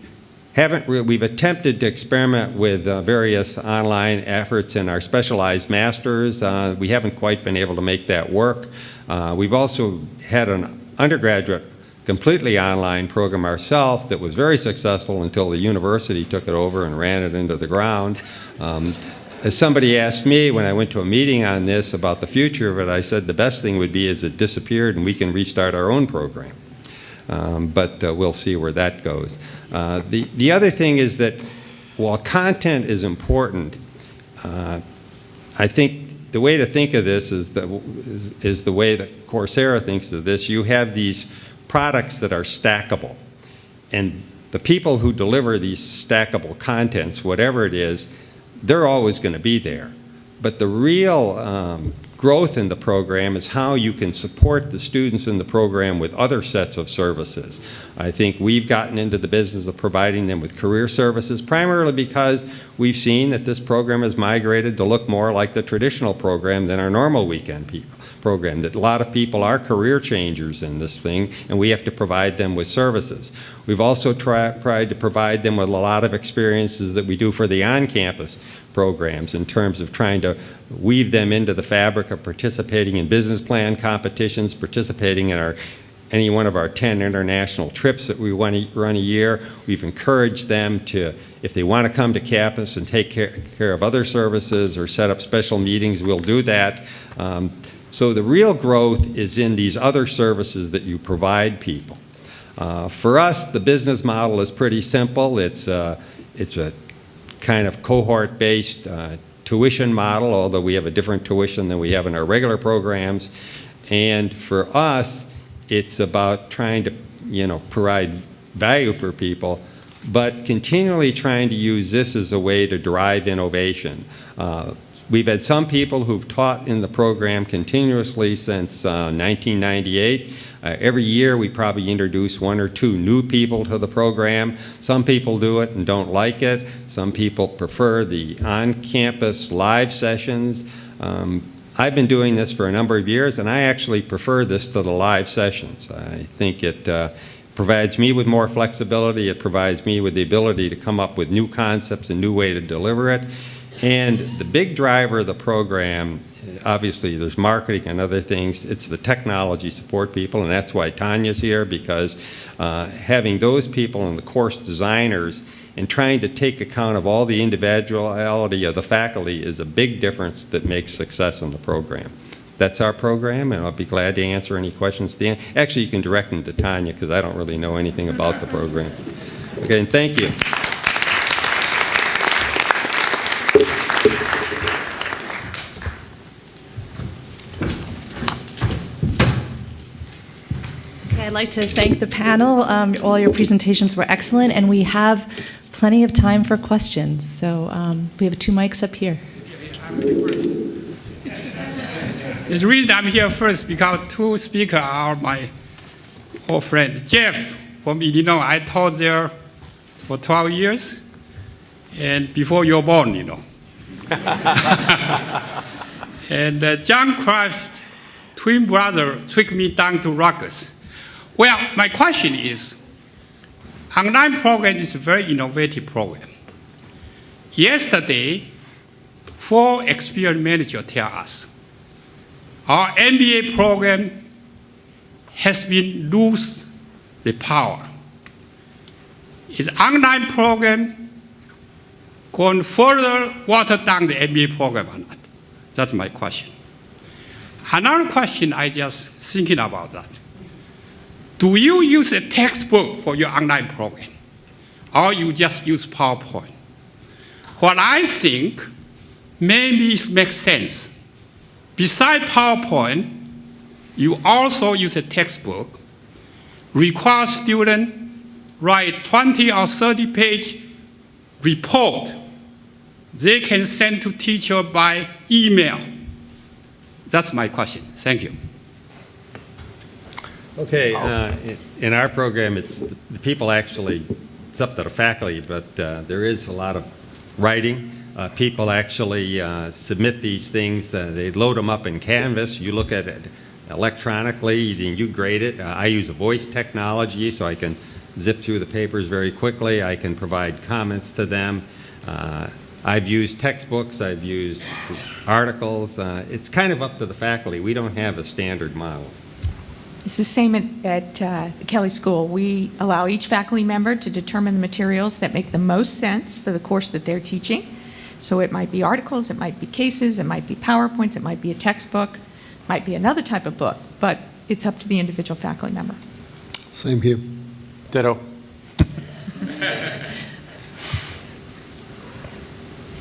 attempted to experiment with various online efforts in our specialized masters. We haven't quite been able to make that work. We've also had an undergraduate completely online program ourselves that was very successful until the university took it over and ran it into the ground. As somebody asked me when I went to a meeting on this about the future of it, I said the best thing would be is it disappeared and we can restart our own program. But we'll see where that goes. The other thing is that while content is important, I think the way to think of this is the way that Coursera thinks of this. You have these products that are stackable. And the people who deliver these stackable contents, whatever it is, they're always going to be there. But the real growth in the program is how you can support the students in the program with other sets of services. I think we've gotten into the business of providing them with career services, primarily because we've seen that this program has migrated to look more like the traditional program than our normal weekend program, that a lot of people are career changers in this thing, and we have to provide them with services. We've also tried to provide them with a lot of experiences that we do for the on-campus programs in terms of trying to weave them into the fabric of participating in business plan competitions, participating in any one of our 10 international trips that we run a year. We've encouraged them to, if they want to come to campus and take care of other services or set up special meetings, we'll do that. So the real growth is in these other services that you provide people. For us, the business model is pretty simple. It's a kind of cohort-based tuition model, although we have a different tuition than we have in our regular programs. And for us, it's about trying to, provide value for people, but continually trying to use this as a way to drive innovation. We've had some people who've taught in the program continuously since 1998. Every year we probably introduce 1 or 2 new people to the program. Some people do it and don't like it. Some people prefer the on-campus live sessions. I've been doing this for a number of years, and I actually prefer this to the live sessions. I think it provides me with more flexibility. It provides me with the ability to come up with new concepts, a new way to deliver it. And the big driver of the program, obviously there's marketing and other things, it's the technology support people, and that's why Tanya's here, because having those people and the course designers and trying to take account of all the individuality of the faculty is a big difference that makes success in the program. That's our program, and I'll be glad to answer any questions at the end. Actually, you can direct them to Tanya, because I don't really know anything about the program. Okay, and thank you. I'd like to thank the panel. All your presentations were excellent, and we have plenty of time for questions. So we have 2 mics up here. The reason I'm here first because 2 speakers are my old friends. Jeff from Illinois, I taught there for 12 years, and before you were born, you know. And John Kraft, twin brother, took me down to Rutgers. Well, my question is, online program is a very innovative program. Yesterday, 4 experienced managers tell us, our MBA program has been lose the power. Is online program going further water down the MBA program or not? That's my question. Another question I just thinking about that. Do you use a textbook for your online program? Or you just use PowerPoint? What I think maybe it makes sense. Besides PowerPoint, you also use a textbook, require students write 20 or 30 page report. They can send to teacher by email. That's my question. Thank you. Okay, in our program, it's the people actually, it's up to the faculty, but there is a lot of writing. People actually submit these things. They load them up in Canvas. You look at it electronically, and you grade it. I use a voice technology, so I can zip through the papers very quickly. I can provide comments to them. I've used textbooks. I've used articles. It's kind of up to the faculty. We don't have a standard model. It's the same at the Kelley School. We allow each faculty member to determine the materials that make the most sense for the course that they're teaching. So it might be articles, it might be cases, it might be PowerPoints, it might be a textbook, it might be another type of book, but it's up to the individual faculty member. Same here. Ditto.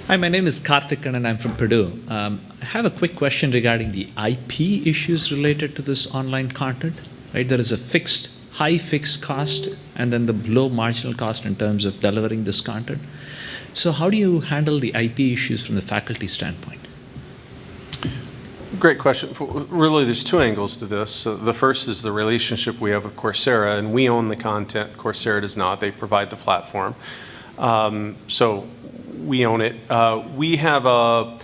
Hi, my name is Karthik and I'm from Purdue. I have a quick question regarding the IP issues related to this online content. Right, there is a high fixed cost and then the low marginal cost in terms of delivering this content. So how do you handle the IP issues from the faculty standpoint? Great question. Really, there's 2 angles to this. The first is the relationship we have with Coursera, and we own the content. Coursera does not. They provide the platform. So we own it. We have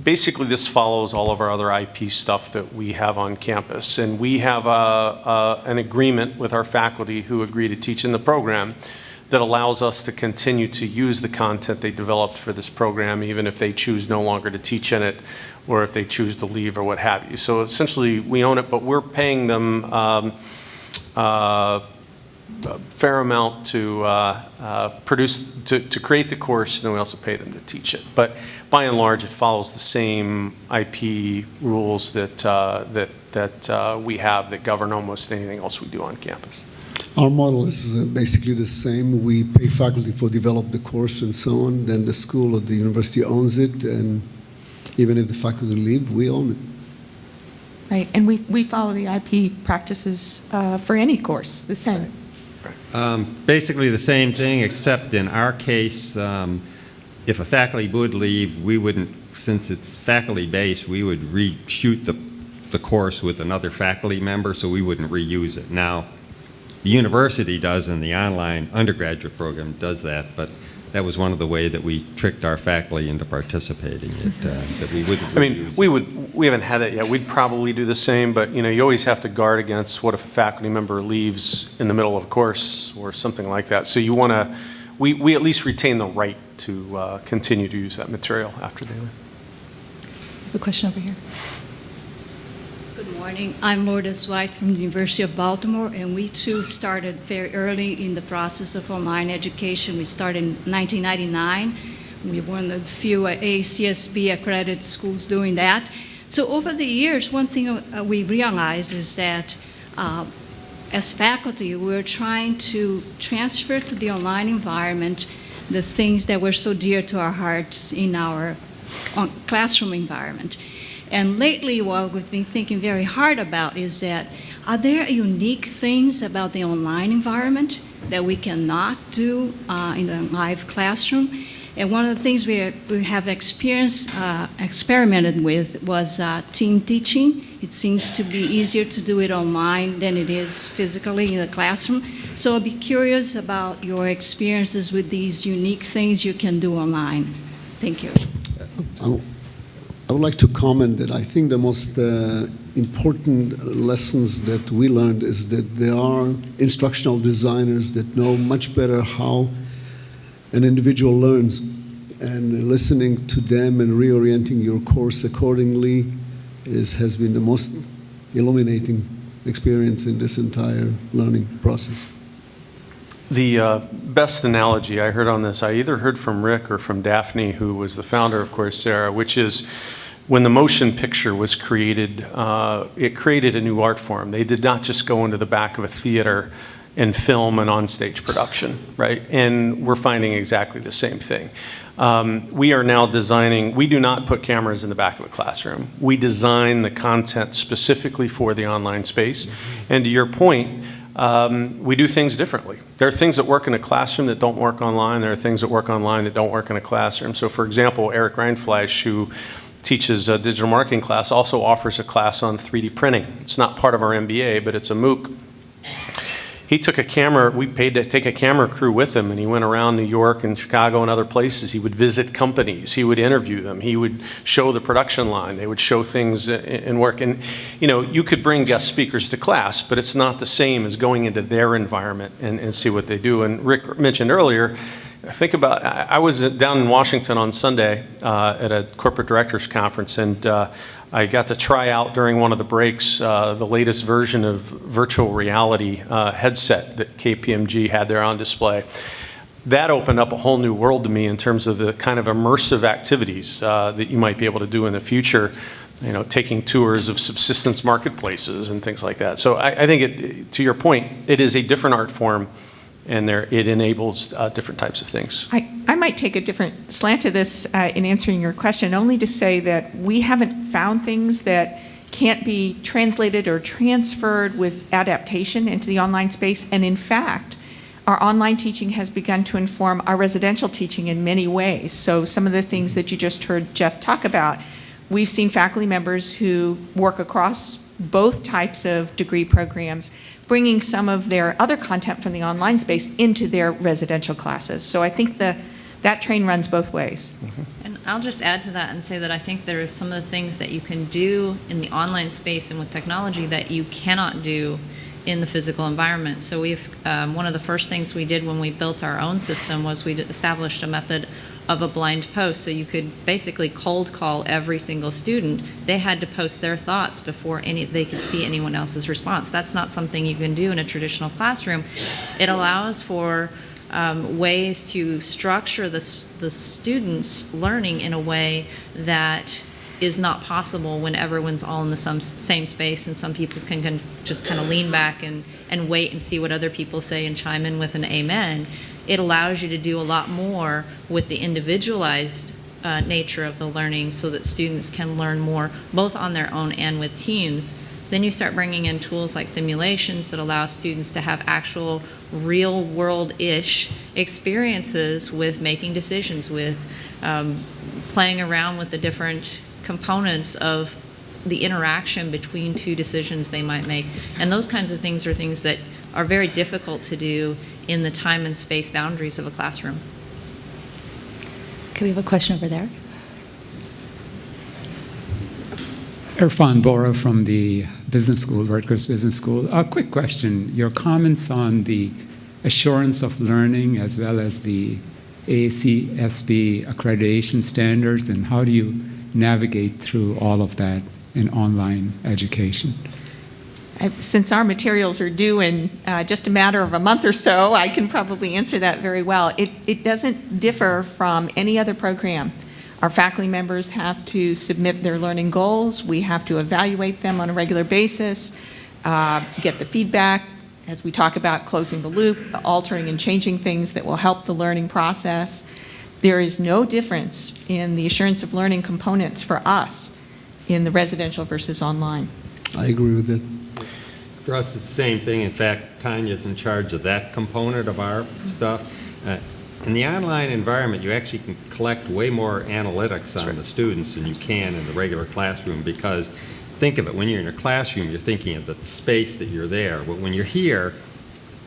basically this follows all of our other IP stuff that we have on campus. And we have an agreement with our faculty who agree to teach in the program that allows us to continue to use the content they developed for this program, even if they choose no longer to teach in it, or if they choose to leave or what have you. So essentially, we own it, but we're paying them a fair amount to create the course, and then we also pay them to teach it. But by and large, it follows the same IP rules that we have that govern almost anything else we do on campus. Our model is basically the same. We pay faculty for develop the course and so on. Then the school or the university owns it, and even if the faculty leave, we own it. Right, and we follow the IP practices for any course, the same. Basically the same thing, except in our case, if a faculty would leave, we wouldn't, since it's faculty-based, we would reshoot the course with another faculty member, so we wouldn't reuse it. Now, the university does, and the online undergraduate program does that, but that was one of the ways that we tricked our faculty into participating. That we wouldn't. I mean, we haven't had that yet. We'd probably do the same, but you always have to guard against what if a faculty member leaves in the middle of a course or something like that. So you want to, we at least retain the right to continue to use that material after they leave. A question over here. Good morning. I'm Lourdes White from the University of Baltimore, and we too started very early in the process of online education. We started in 1999. We were one of the few ACSB accredited schools doing that. So over the years, one thing we realized is that as faculty, we're trying to transfer to the online environment the things that were so dear to our hearts in our classroom environment. And lately, what we've been thinking very hard about is that Are there unique things about the online environment that we cannot do in the live classroom? And one of the things we have experimented with was team teaching. It seems to be easier to do it online than it is physically in the classroom. So I'd be curious about your experiences with these unique things you can do online. Thank you. I would like to comment that I think the most important lessons that we learned is that there are instructional designers that know much better how an individual learns, and listening to them and reorienting your course accordingly has been the most illuminating experience in this entire learning process. The best analogy I heard on this, I either heard from Rick or from Daphne, who was the founder of Coursera, which is when the motion picture was created, it created a new art form. They did not just go into the back of a theater and film an onstage production, right? And we're finding exactly the same thing. We are now designing, we do not put cameras in the back of a classroom. We design the content specifically for the online space. And to your point, we do things differently. There are things that work in a classroom that don't work online. There are things that work online that don't work in a classroom. So for example, Eric Reinfleisch, who teaches a digital marketing class, also offers a class on 3D printing. It's not part of our MBA, but it's a MOOC. He took a camera, we paid to take a camera crew with him, and he went around New York and Chicago and other places. He would visit companies, he would interview them, he would show the production line, they would show things in work. And you know, you could bring guest speakers to class, but it's not the same as going into their environment and see what they do. And Rick mentioned earlier, think about, I was down in Washington on Sunday at a corporate directors conference, and I got to try out during one of the breaks the latest version of virtual reality headset that KPMG had there on display. That opened up a whole new world to me in terms of the kind of immersive activities that you might be able to do in the future, you know, taking tours of subsistence marketplaces and things like that. So I think, to your point, it is a different art form, and it enables different types of things. I might take a different slant to this in answering your question, only to say that we haven't found things that can't be translated or transferred with adaptation into the online space. And in fact, our online teaching has begun to inform our residential teaching in many ways. So some of the things that you just heard Jeff talk about, we've seen faculty members who work across both types of degree programs, bringing some of their other content from the online space into their residential classes. So I think that train runs both ways. And I'll just add to that and say that I think there are some of the things that you can do in the online space and with technology that you cannot do in the physical environment. So we've, one of the first things we did when we built our own system was we established a method of a blind post. So you could basically cold call every single student. They had to post their thoughts before they could see anyone else's response. That's not something you can do in a traditional classroom. It allows for ways to structure the students' learning in a way that is not possible when everyone's all in the same space, and some people can just kind of lean back and wait and see what other people say and chime in with an amen. It allows you to do a lot more with the individualized nature of the learning so that students can learn more both on their own and with teams. Then you start bringing in tools like simulations that allow students to have actual real world-ish experiences with making decisions, with playing around with the different components of the interaction between two decisions they might make. And those kinds of things are things that are very difficult to do in the time and space boundaries of a classroom. Okay, we have a question over there. Irfan Bora from the Business School, Rutgers Business School. A quick question. Your comments on the assurance of learning as well as the ACSB accreditation standards, and how do you navigate through all of that in online education? Since our materials are due in just a matter of a month or so, I can probably answer that very well. It doesn't differ from any other program. Our faculty members have to submit their learning goals. We have to evaluate them on a regular basis, get the feedback as we talk about closing the loop, altering and changing things that will help the learning process. There is no difference in the assurance of learning components for us in the residential versus online. I agree with that. For us, it's the same thing. In fact, Tanya's in charge of that component of our stuff. In the online environment, you actually can collect way more analytics on the students than you can in the regular classroom, because think of it, when you're in a classroom, you're thinking of the space that you're there. But when you're here,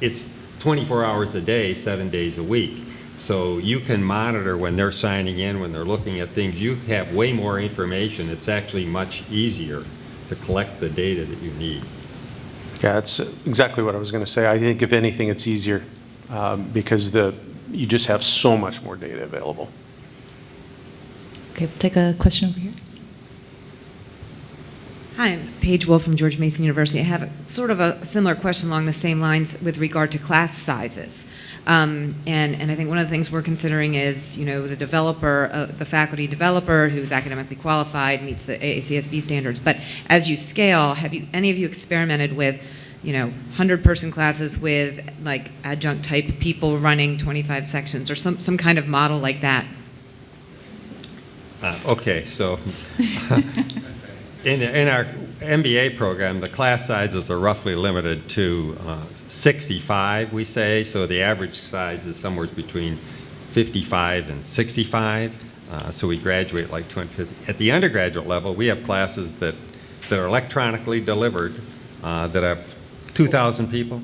it's 24 hours a day, 7 days a week. So you can monitor when they're signing in, when they're looking at things. You have way more information. It's actually much easier to collect the data that you need. Yeah, that's exactly what I was going to say. I think if anything, it's easier because you just have so much more data available. Okay, we'll take a question over here. Hi, I'm Paige Wolf from George Mason University. I have sort of a similar question along the same lines with regard to class sizes. And I think one of the things we're considering is, the developer, the faculty developer who's academically qualified, meets the AACSB standards. But as you scale, have any of you experimented with 100-person classes with like adjunct type people running 25 sections or some kind of model like that? Okay, so in our MBA program, the class sizes are roughly limited to 65, we say. So the average size is somewhere between 55 and 65. So we graduate like 250. At the undergraduate level, we have classes that are electronically delivered that have 2,000 people.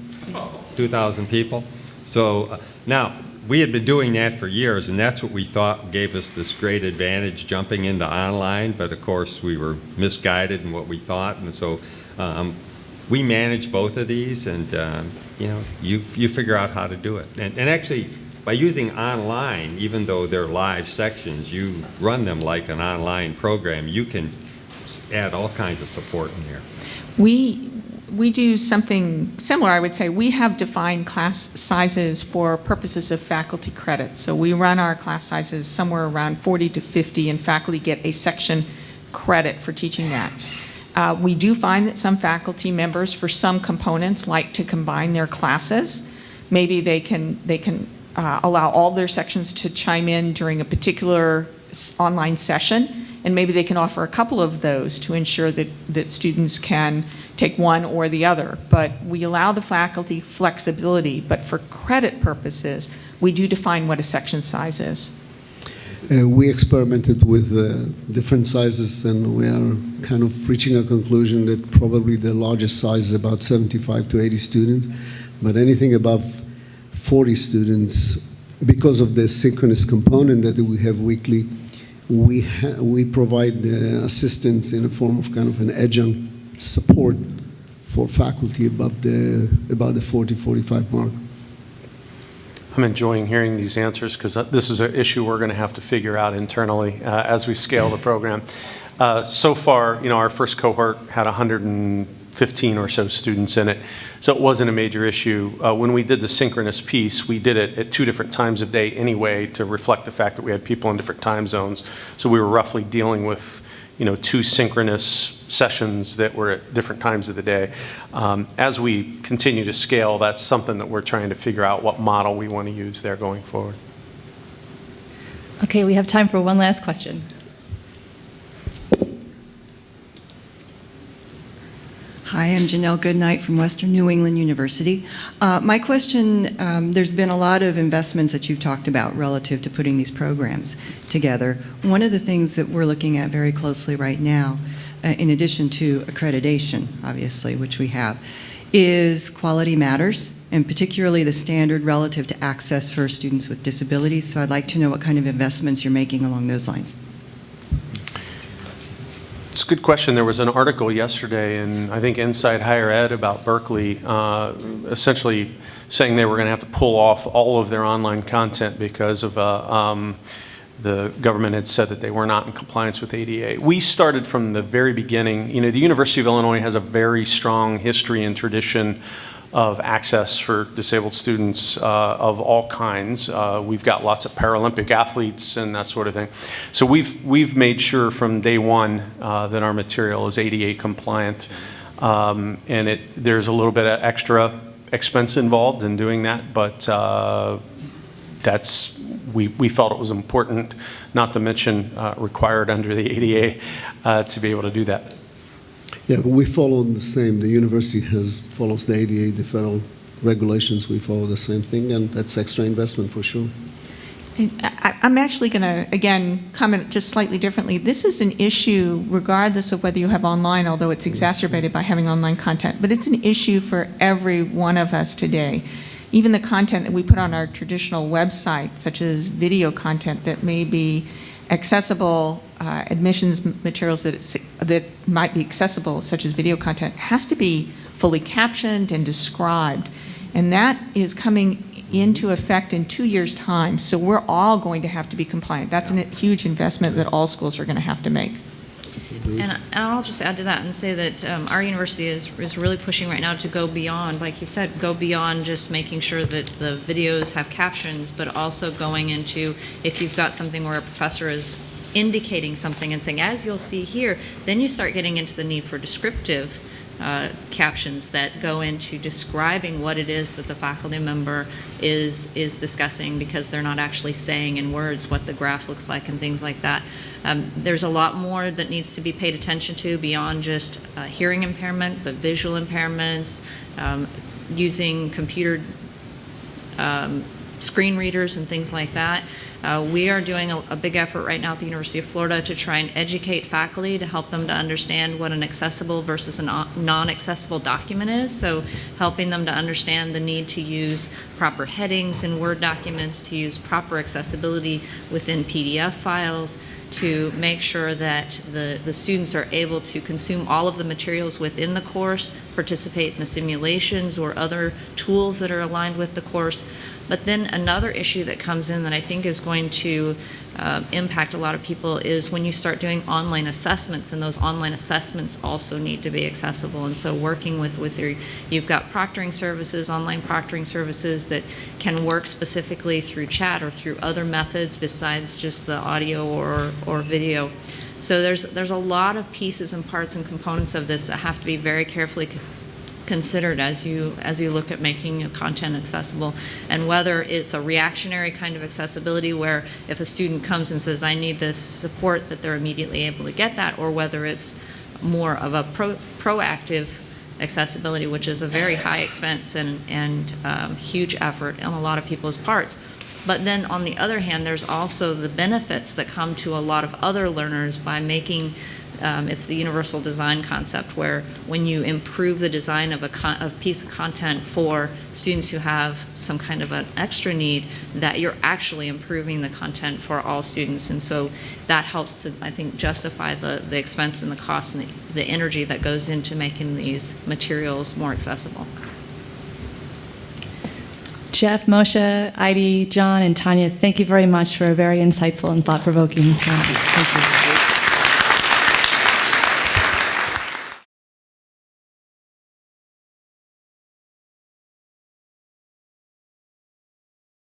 2,000 people. So now, we had been doing that for years, and that's what we thought gave us this great advantage jumping into online, but of course we were misguided in what we thought, and so we manage both of these, and you figure out how to do it. And actually, by using online, even though they're live sections, you run them like an online program. You can add all kinds of support in there. We do something similar, I would say. We have defined class sizes for purposes of faculty credit. So we run our class sizes somewhere around 40 to 50, and faculty get a section credit for teaching that. We do find that some faculty members, for some components, like to combine their classes. Maybe they can allow all their sections to chime in during a particular online session, and maybe they can offer a couple of those to ensure that students can take one or the other. But we allow the faculty flexibility, but for credit purposes, we do define what a section size is. We experimented with different sizes, and we are kind of reaching a conclusion that probably the largest size is about 75 to 80 students, but anything above 40 students, because of the synchronous component that we have weekly, we provide assistance in the form of kind of an adjunct support for faculty about the 40, 45 mark. I'm enjoying hearing these answers because this is an issue we're going to have to figure out internally as we scale the program. So far, our first cohort had 115 or so students in it, so it wasn't a major issue. When we did the synchronous piece, we did it at 2 different times of day anyway to reflect the fact that we had people in different time zones. So we were roughly dealing with 2 synchronous sessions that were at different times of the day. As we continue to scale, that's something that we're trying to figure out what model we want to use there going forward. Okay, we have time for one last question. Hi, I'm Janelle Goodnight from Western New England University. My question, there's been a lot of investments that you've talked about relative to putting these programs together. One of the things that we're looking at very closely right now, in addition to accreditation, obviously, which we have, is quality matters, and particularly the standard relative to access for students with disabilities. So I'd like to know what kind of investments you're making along those lines. It's a good question. There was an article yesterday in, I think, Inside Higher Ed about Berkeley, essentially saying they were going to have to pull off all of their online content because of the government had said that they were not in compliance with ADA. We started from the very beginning. The University of Illinois has a very strong history and tradition of access for disabled students of all kinds. We've got lots of Paralympic athletes and that sort of thing. So we've made sure from day one that our material is ADA compliant, and there's a little bit of extra expense involved in doing that, but we felt it was important, not to mention required under the ADA, to be able to do that. Yeah, we follow the same. The university follows the ADA, the federal regulations. We follow the same thing, and that's extra investment for sure. I'm actually going to, again, comment just slightly differently. This is an issue regardless of whether you have online, although it's exacerbated by having online content, but it's an issue for every one of us today. Even the content that we put on our traditional website, such as video content that may be accessible, admissions materials that might be accessible, such as video content, has to be fully captioned and described. And that is coming into effect in 2 years' time. So we're all going to have to be compliant. That's a huge investment that all schools are going to have to make. And I'll just add to that and say that our university is really pushing right now to go beyond, like you said, go beyond just making sure that the videos have captions, but also going into, if you've got something where a professor is indicating something and saying, as you'll see here, then you start getting into the need for descriptive captions that go into describing what it is that the faculty member is discussing, because they're not actually saying in words what the graph looks like and things like that. There's a lot more that needs to be paid attention to beyond just hearing impairment, but visual impairments, using computer screen readers and things like that. We are doing a big effort right now at the University of Florida to try and educate faculty to help them to understand what an accessible versus a non-accessible document is. So helping them to understand the need to use proper headings in Word documents, to use proper accessibility within PDF files, to make sure that the students are able to consume all of the materials within the course, participate in the simulations or other tools that are aligned with the course. But then another issue that comes in that I think is going to impact a lot of people is when you start doing online assessments, and those online assessments also need to be accessible. And so working with you've got proctoring services, online proctoring services that can work specifically through chat or through other methods besides just the audio or video. So there's a lot of pieces and parts and components of this that have to be very carefully considered as you look at making content accessible, and whether it's a reactionary kind of accessibility where if a student comes and says, I need this support, that they're immediately able to get that, or whether it's more of a proactive accessibility, which is a very high expense and huge effort on a lot of people's parts. But then on the other hand, there's also the benefits that come to a lot of other learners by making it's the universal design concept, where when you improve the design of a piece of content for students who have some kind of an extra need, that you're actually improving the content for all students. And so that helps to, I think, justify the expense and the cost and the energy that goes into making these materials more accessible. Jeff, Moshe, Heidi, John, and Tanya, thank you very much for a very insightful and thought-provoking panel. Thank you.